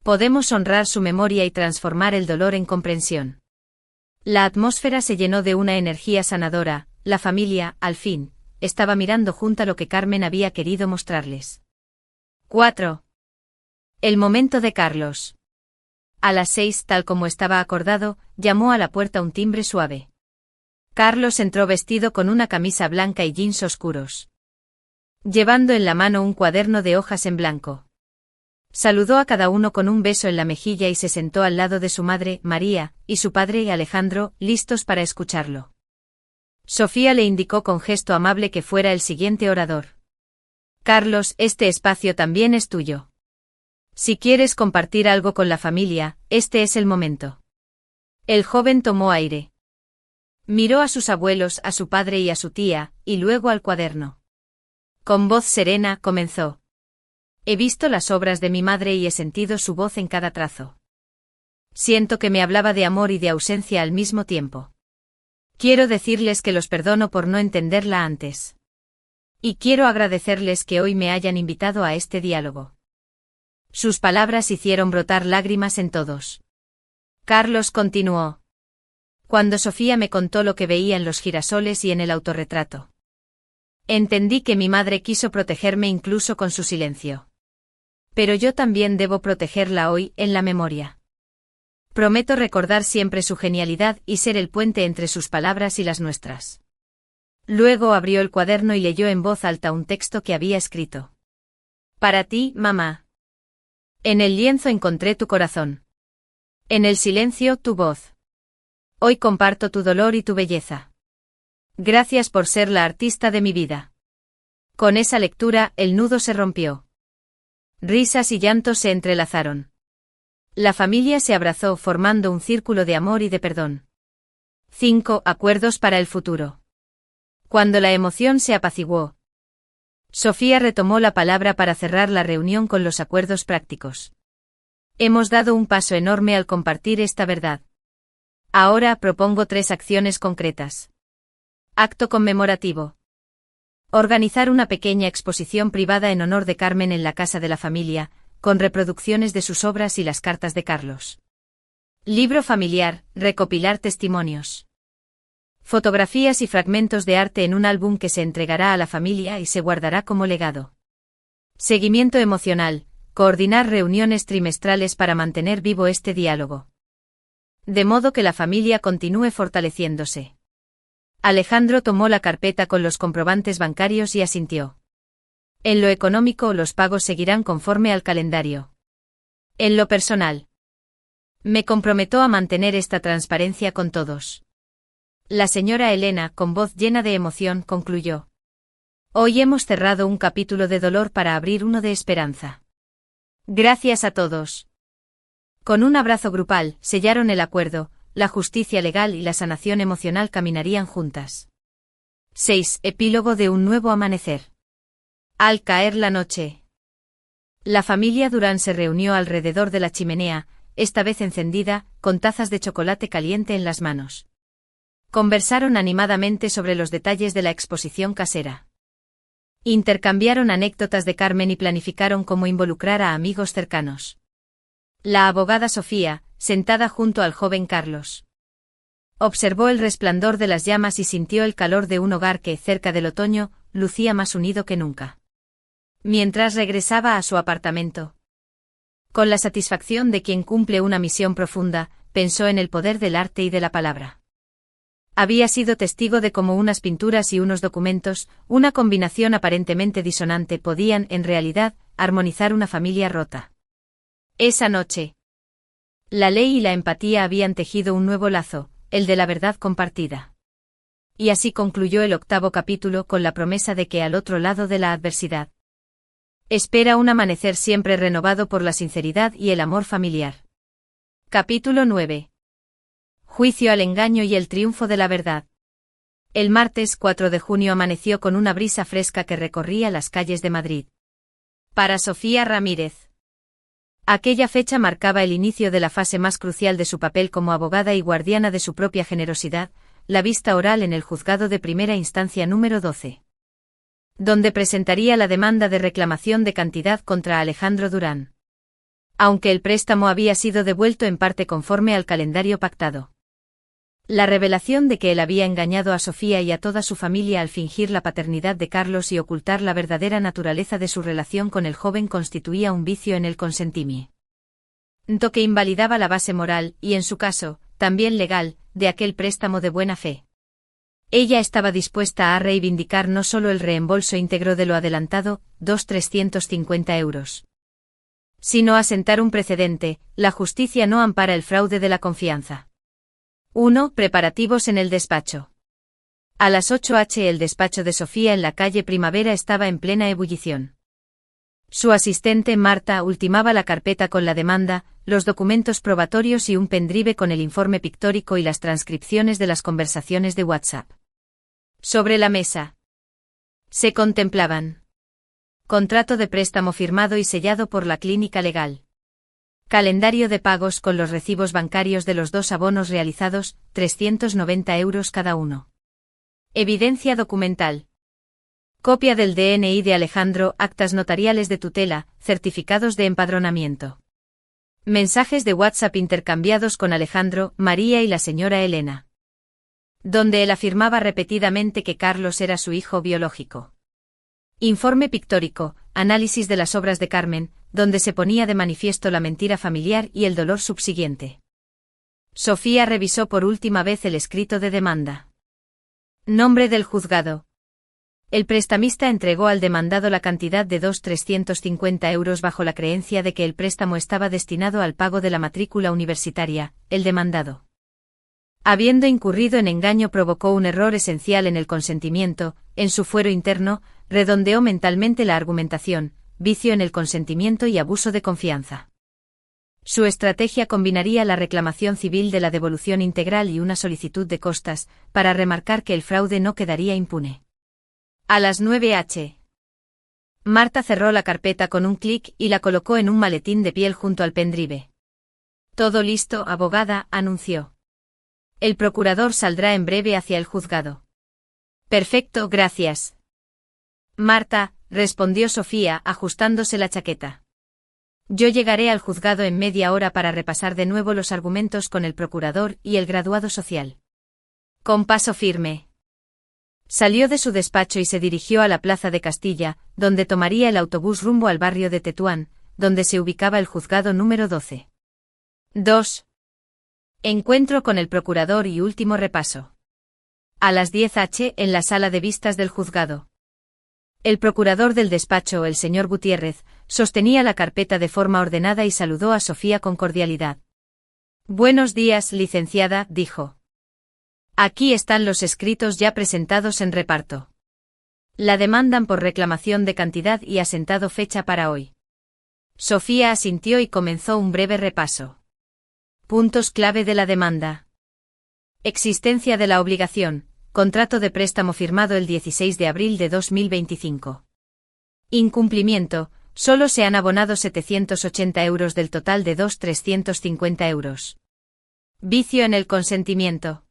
podemos honrar su memoria y transformar el dolor en comprensión. La atmósfera se llenó de una energía sanadora. La familia, al fin, estaba mirando junta lo que Carmen había querido mostrarles. 4. El momento de Carlos. A las 6, tal como estaba acordado, llamó a la puerta un timbre suave. Carlos entró vestido con una camisa blanca y jeans oscuros, llevando en la mano un cuaderno de hojas en blanco. Saludó a cada uno con un beso en la mejilla y se sentó al lado de su madre, María, y su padre, Alejandro, listos para escucharlo. Sofía le indicó con gesto amable que fuera el siguiente orador. Carlos, este espacio también es tuyo. Si quieres compartir algo con la familia, este es el momento. El joven tomó aire. Miró a sus abuelos, a su padre y a su tía, y luego al cuaderno. Con voz serena, comenzó. He visto las obras de mi madre y he sentido su voz en cada trazo. Siento que me hablaba de amor y de ausencia al mismo tiempo. Quiero decirles que los perdono por no entenderla antes. Y quiero agradecerles que hoy me hayan invitado a este diálogo. Sus palabras hicieron brotar lágrimas en todos. Carlos continuó. Cuando Sofía me contó lo que veía en los girasoles y en el autorretrato, entendí que mi madre quiso protegerme incluso con su silencio. Pero yo también debo protegerla hoy, en la memoria. Prometo recordar siempre su genialidad y ser el puente entre sus palabras y las nuestras. Luego abrió el cuaderno y leyó en voz alta un texto que había escrito. Para ti, mamá. En el lienzo encontré tu corazón. En el silencio, tu voz. Hoy comparto tu dolor y tu belleza. Gracias por ser la artista de mi vida. Con esa lectura, el nudo se rompió. Risas y llantos se entrelazaron. La familia se abrazó formando un círculo de amor y de perdón. 5 acuerdos para el futuro. Cuando la emoción se apaciguó, Sofía retomó la palabra para cerrar la reunión con los acuerdos prácticos. Hemos dado un paso enorme al compartir esta verdad. Ahora propongo 3 acciones concretas. Acto conmemorativo. Organizar una pequeña exposición privada en honor de Carmen en la casa de la familia, con reproducciones de sus obras y las cartas de Carlos. Libro familiar, recopilar testimonios. Fotografías y fragmentos de arte en un álbum que se entregará a la familia y se guardará como legado. Seguimiento emocional, coordinar reuniones trimestrales para mantener vivo este diálogo. De modo que la familia continúe fortaleciéndose. Alejandro tomó la carpeta con los comprobantes bancarios y asintió. En lo económico, los pagos seguirán conforme al calendario. En lo personal, me comprometo a mantener esta transparencia con todos. La señora Elena, con voz llena de emoción, concluyó. Hoy hemos cerrado un capítulo de dolor para abrir uno de esperanza. Gracias a todos. Con un abrazo grupal, sellaron el acuerdo, la justicia legal y la sanación emocional caminarían juntas. 6 Epílogo de un nuevo amanecer. Al caer la noche, la familia Durán se reunió alrededor de la chimenea, esta vez encendida, con tazas de chocolate caliente en las manos. Conversaron animadamente sobre los detalles de la exposición casera. Intercambiaron anécdotas de Carmen y planificaron cómo involucrar a amigos cercanos. La abogada Sofía, sentada junto al joven Carlos, observó el resplandor de las llamas y sintió el calor de un hogar que, cerca del otoño, lucía más unido que nunca. Mientras regresaba a su apartamento, con la satisfacción de quien cumple una misión profunda, pensó en el poder del arte y de la palabra. Había sido testigo de cómo unas pinturas y unos documentos, una combinación aparentemente disonante, podían, en realidad, armonizar una familia rota. Esa noche, la ley y la empatía habían tejido un nuevo lazo, el de la verdad compartida. Y así concluyó el 8º capítulo con la promesa de que al otro lado de la adversidad espera un amanecer siempre renovado por la sinceridad y el amor familiar. Capítulo 9. Juicio al engaño y el triunfo de la verdad. El martes 4 de junio amaneció con una brisa fresca que recorría las calles de Madrid. Para Sofía Ramírez, aquella fecha marcaba el inicio de la fase más crucial de su papel como abogada y guardiana de su propia generosidad, la vista oral en el juzgado de primera instancia número 12. Donde presentaría la demanda de reclamación de cantidad contra Alejandro Durán. Aunque el préstamo había sido devuelto en parte conforme al calendario pactado. La revelación de que él había engañado a Sofía y a toda su familia al fingir la paternidad de Carlos y ocultar la verdadera naturaleza de su relación con el joven constituía un vicio en el consentimiento que invalidaba la base moral, y en su caso, también legal, de aquel préstamo de buena fe. Ella estaba dispuesta a reivindicar no solo el reembolso íntegro de lo adelantado, 2.350 euros, sino a sentar un precedente. La justicia no ampara el fraude de la confianza. 1. Preparativos en el despacho. A las 8 el despacho de Sofía en la calle Primavera estaba en plena ebullición. Su asistente Marta ultimaba la carpeta con la demanda, los documentos probatorios y un pendrive con el informe pictórico y las transcripciones de las conversaciones de WhatsApp. Sobre la mesa se contemplaban contrato de préstamo firmado y sellado por la clínica legal. Calendario de pagos con los recibos bancarios de los 2 abonos realizados, 390 euros cada uno. Evidencia documental. Copia del DNI de Alejandro, actas notariales de tutela, certificados de empadronamiento. Mensajes de WhatsApp intercambiados con Alejandro, María y la señora Elena, donde él afirmaba repetidamente que Carlos era su hijo biológico. Informe pictórico, análisis de las obras de Carmen, donde se ponía de manifiesto la mentira familiar y el dolor subsiguiente. Sofía revisó por última vez el escrito de demanda. Nombre del juzgado. El prestamista entregó al demandado la cantidad de 2.350 euros bajo la creencia de que el préstamo estaba destinado al pago de la matrícula universitaria. El demandado, habiendo incurrido en engaño, provocó un error esencial en el consentimiento. En su fuero interno, redondeó mentalmente la argumentación: vicio en el consentimiento y abuso de confianza. Su estrategia combinaría la reclamación civil de la devolución integral y una solicitud de costas, para remarcar que el fraude no quedaría impune. A las 9:00 Marta cerró la carpeta con un clic y la colocó en un maletín de piel junto al pendrive. Todo listo, abogada, anunció. El procurador saldrá en breve hacia el juzgado. Perfecto, gracias. Marta, respondió Sofía, ajustándose la chaqueta. Yo llegaré al juzgado en media hora para repasar de nuevo los argumentos con el procurador y el graduado social. Con paso firme. Salió de su despacho y se dirigió a la Plaza de Castilla, donde tomaría el autobús rumbo al barrio de Tetuán, donde se ubicaba el juzgado número 12. 2. Encuentro con el procurador y último repaso. A las 10:00 en la sala de vistas del juzgado. El procurador del despacho, el señor Gutiérrez, sostenía la carpeta de forma ordenada y saludó a Sofía con cordialidad. Buenos días, licenciada, dijo. Aquí están los escritos ya presentados en reparto. La demandan por reclamación de cantidad y asentado fecha para hoy. Sofía asintió y comenzó un breve repaso. Puntos clave de la demanda. Existencia de la obligación. Contrato de préstamo firmado el 16 de abril de 2025. Incumplimiento. Solo se han abonado 780 euros del total de 2.350 euros. Vicio en el consentimiento.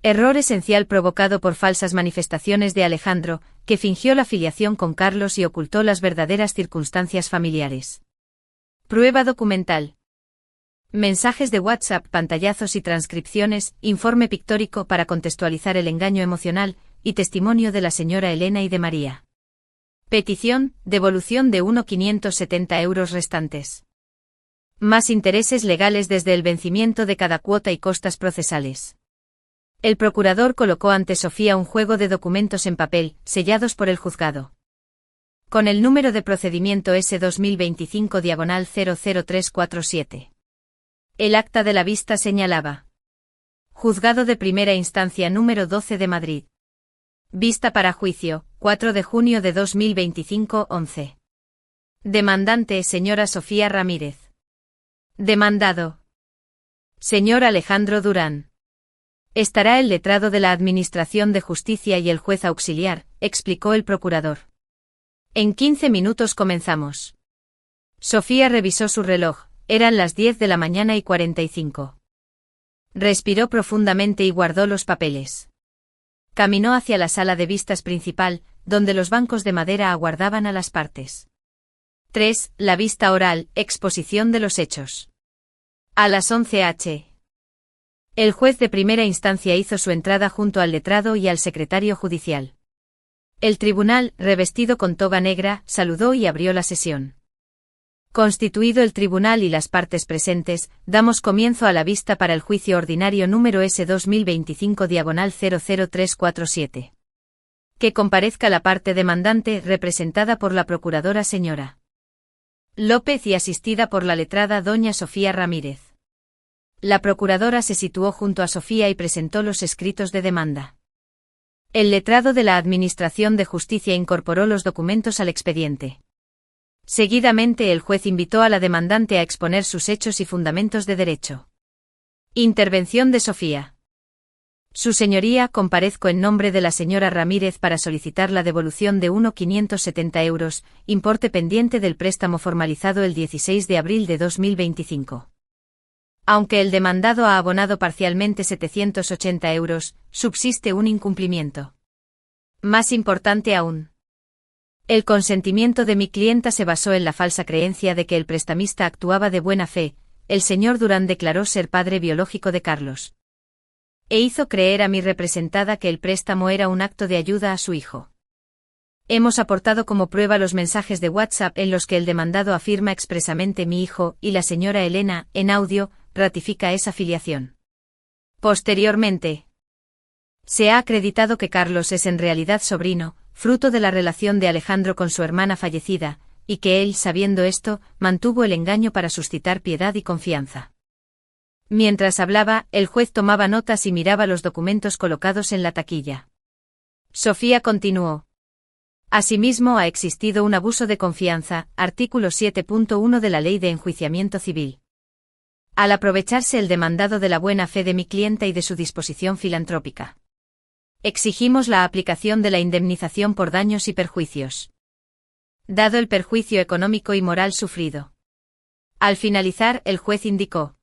Error esencial provocado por falsas manifestaciones de Alejandro, que fingió la filiación con Carlos y ocultó las verdaderas circunstancias familiares. Prueba documental. Mensajes de WhatsApp, pantallazos y transcripciones, informe pictórico para contextualizar el engaño emocional, y testimonio de la señora Elena y de María. Petición, devolución de 1.570 euros restantes. Más intereses legales desde el vencimiento de cada cuota y costas procesales. El procurador colocó ante Sofía un juego de documentos en papel, sellados por el juzgado. Con el número de procedimiento S2025/00347. El acta de la vista señalaba. Juzgado de Primera Instancia número 12 de Madrid. Vista para juicio, 4 de junio de 2025, 11. Demandante, señora Sofía Ramírez. Demandado. Señor Alejandro Durán. Estará el letrado de la Administración de Justicia y el juez auxiliar, explicó el procurador. En 15 minutos comenzamos. Sofía revisó su reloj, eran las 10 de la mañana y 45. Respiró profundamente y guardó los papeles. Caminó hacia la sala de vistas principal, donde los bancos de madera aguardaban a las partes. 3. La vista oral, exposición de los hechos. A las 11:00. El juez de primera instancia hizo su entrada junto al letrado y al secretario judicial. El tribunal, revestido con toga negra, saludó y abrió la sesión. Constituido el tribunal y las partes presentes, damos comienzo a la vista para el juicio ordinario número S2025/00347. Que comparezca la parte demandante, representada por la procuradora señora López y asistida por la letrada doña Sofía Ramírez. La procuradora se situó junto a Sofía y presentó los escritos de demanda. El letrado de la Administración de Justicia incorporó los documentos al expediente. Seguidamente el juez invitó a la demandante a exponer sus hechos y fundamentos de derecho. Intervención de Sofía. Su señoría, comparezco en nombre de la señora Ramírez para solicitar la devolución de 1.570 euros, importe pendiente del préstamo formalizado el 16 de abril de 2025. Aunque el demandado ha abonado parcialmente 780 euros, subsiste un incumplimiento. Más importante aún. El consentimiento de mi clienta se basó en la falsa creencia de que el prestamista actuaba de buena fe. El señor Durán declaró ser padre biológico de Carlos. E hizo creer a mi representada que el préstamo era un acto de ayuda a su hijo. Hemos aportado como prueba los mensajes de WhatsApp en los que el demandado afirma expresamente mi hijo y la señora Elena, en audio, ratifica esa filiación. Posteriormente, se ha acreditado que Carlos es en realidad sobrino, fruto de la relación de Alejandro con su hermana fallecida, y que él, sabiendo esto, mantuvo el engaño para suscitar piedad y confianza. Mientras hablaba, el juez tomaba notas y miraba los documentos colocados en la taquilla. Sofía continuó. Asimismo, ha existido un abuso de confianza, artículo 7.1 de la Ley de Enjuiciamiento Civil. Al aprovecharse el demandado de la buena fe de mi clienta y de su disposición filantrópica, exigimos la aplicación de la indemnización por daños y perjuicios, dado el perjuicio económico y moral sufrido. Al finalizar, el juez indicó: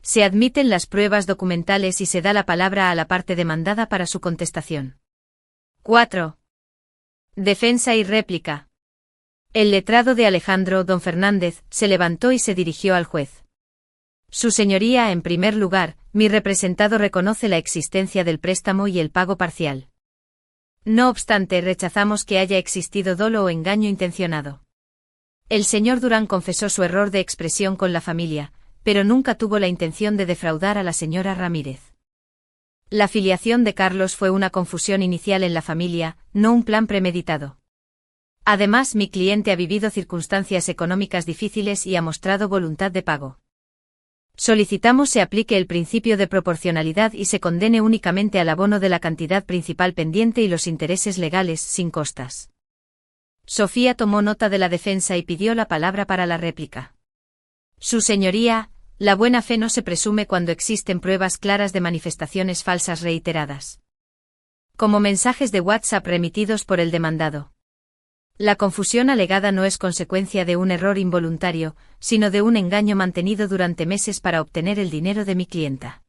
se admiten las pruebas documentales y se da la palabra a la parte demandada para su contestación. 4. Defensa y réplica. El letrado de Alejandro, don Fernández, se levantó y se dirigió al juez. Su señoría, en primer lugar, mi representado reconoce la existencia del préstamo y el pago parcial. No obstante, rechazamos que haya existido dolo o engaño intencionado. El señor Durán confesó su error de expresión con la familia, pero nunca tuvo la intención de defraudar a la señora Ramírez. La filiación de Carlos fue una confusión inicial en la familia, no un plan premeditado. Además, mi cliente ha vivido circunstancias económicas difíciles y ha mostrado voluntad de pago. Solicitamos se aplique el principio de proporcionalidad y se condene únicamente al abono de la cantidad principal pendiente y los intereses legales, sin costas. Sofía tomó nota de la defensa y pidió la palabra para la réplica. Su señoría, la buena fe no se presume cuando existen pruebas claras de manifestaciones falsas reiteradas, como mensajes de WhatsApp remitidos por el demandado. La confusión alegada no es consecuencia de un error involuntario, sino de un engaño mantenido durante meses para obtener el dinero de mi clienta.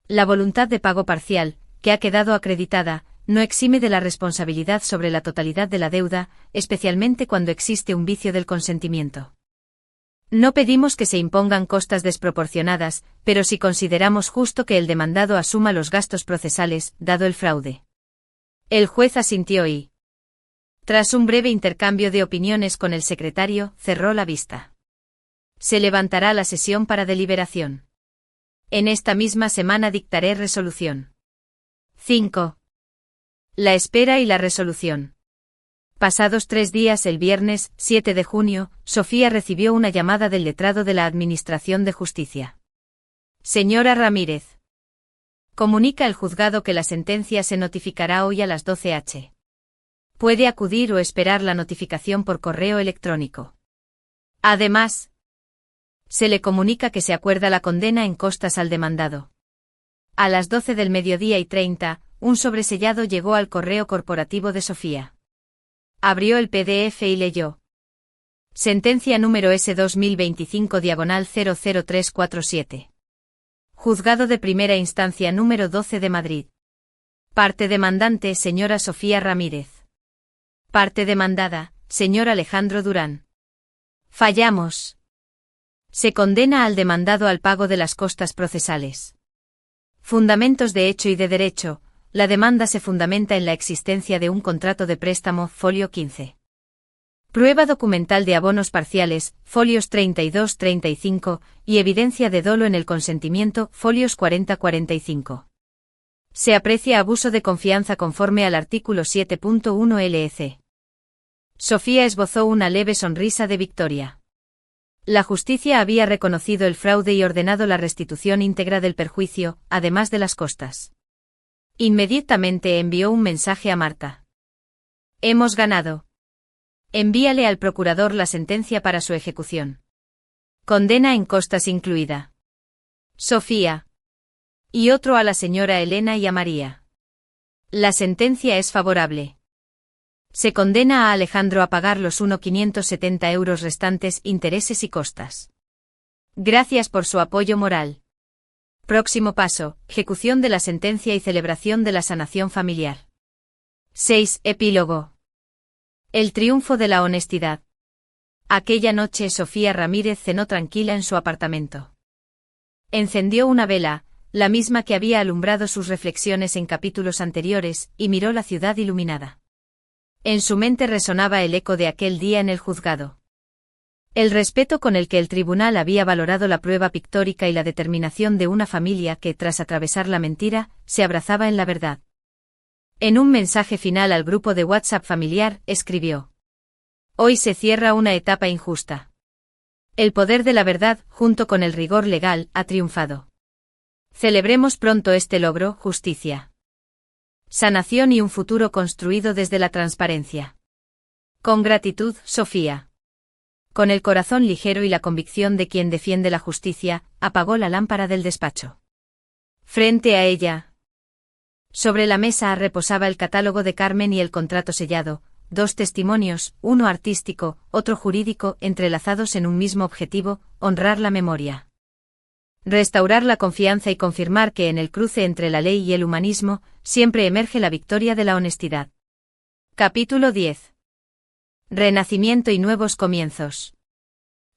La voluntad de pago parcial, que ha quedado acreditada, no exime de la responsabilidad sobre la totalidad de la deuda, especialmente cuando existe un vicio del consentimiento. No pedimos que se impongan costas desproporcionadas, pero sí consideramos justo que el demandado asuma los gastos procesales, dado el fraude. El juez asintió y, tras un breve intercambio de opiniones con el secretario, cerró la vista. Se levantará la sesión para deliberación. En esta misma semana dictaré resolución. 5. La espera y la resolución. Pasados 3 días, el viernes, 7 de junio, Sofía recibió una llamada del letrado de la Administración de Justicia. Señora Ramírez. Comunica el juzgado que la sentencia se notificará hoy a las 12 h. Puede acudir o esperar la notificación por correo electrónico. Además, se le comunica que se acuerda la condena en costas al demandado. A las 12 del mediodía y 30, un sobresellado llegó al correo corporativo de Sofía. Abrió el PDF y leyó: sentencia número S2025/00347. Juzgado de Primera Instancia número 12 de Madrid. Parte demandante, señora Sofía Ramírez. Parte demandada, señor Alejandro Durán. Fallamos. Se condena al demandado al pago de las costas procesales. Fundamentos de hecho y de derecho. La demanda se fundamenta en la existencia de un contrato de préstamo, folio 15. Prueba documental de abonos parciales, folios 32-35, y evidencia de dolo en el consentimiento, folios 40-45. Se aprecia abuso de confianza conforme al artículo 7.1 LEC. Sofía esbozó una leve sonrisa de victoria. La justicia había reconocido el fraude y ordenado la restitución íntegra del perjuicio, además de las costas. Inmediatamente envió un mensaje a Marta. Hemos ganado. Envíale al procurador la sentencia para su ejecución. Condena en costas incluida. Sofía. Y otro a la señora Elena y a María. La sentencia es favorable. Se condena a Alejandro a pagar los 1.570 euros restantes, intereses y costas. Gracias por su apoyo moral. Próximo paso, ejecución de la sentencia y celebración de la sanación familiar. 6. Epílogo. El triunfo de la honestidad. Aquella noche Sofía Ramírez cenó tranquila en su apartamento. Encendió una vela, la misma que había alumbrado sus reflexiones en capítulos anteriores, y miró la ciudad iluminada. En su mente resonaba el eco de aquel día en el juzgado. El respeto con el que el tribunal había valorado la prueba pictórica y la determinación de una familia que, tras atravesar la mentira, se abrazaba en la verdad. En un mensaje final al grupo de WhatsApp familiar, escribió: Hoy se cierra una etapa injusta. El poder de la verdad, junto con el rigor legal, ha triunfado. Celebremos pronto este logro, justicia, sanación y un futuro construido desde la transparencia. Con gratitud, Sofía. Con el corazón ligero y la convicción de quien defiende la justicia, apagó la lámpara del despacho. Frente a ella, sobre la mesa reposaba el catálogo de Carmen y el contrato sellado, dos testimonios, uno artístico, otro jurídico, entrelazados en un mismo objetivo: honrar la memoria, restaurar la confianza y confirmar que en el cruce entre la ley y el humanismo, siempre emerge la victoria de la honestidad. Capítulo 10. Renacimiento y nuevos comienzos.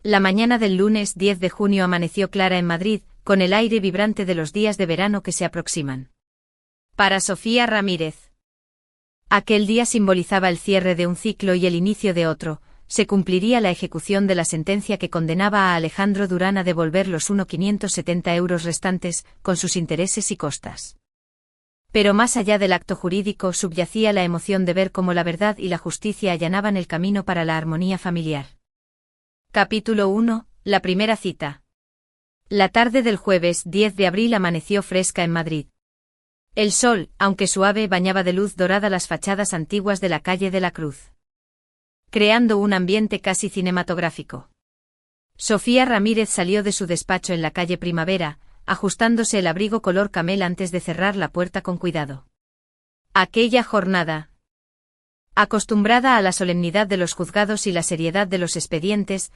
La mañana del lunes 10 de junio amaneció clara en Madrid, con el aire vibrante de los días de verano que se aproximan. Para Sofía Ramírez, aquel día simbolizaba el cierre de un ciclo y el inicio de otro. Se cumpliría la ejecución de la sentencia que condenaba a Alejandro Durán a devolver los 1.570 euros restantes, con sus intereses y costas. Pero más allá del acto jurídico subyacía la emoción de ver cómo la verdad y la justicia allanaban el camino para la armonía familiar. Capítulo 1. La primera cita. La tarde del jueves 10 de abril amaneció fresca en Madrid. El sol, aunque suave, bañaba de luz dorada las fachadas antiguas de la calle de la Cruz, creando un ambiente casi cinematográfico. Sofía Ramírez salió de su despacho en la calle Primavera, ajustándose el abrigo color camel antes de cerrar la puerta con cuidado. Aquella jornada, acostumbrada a la solemnidad de los juzgados y la seriedad de los expedientes,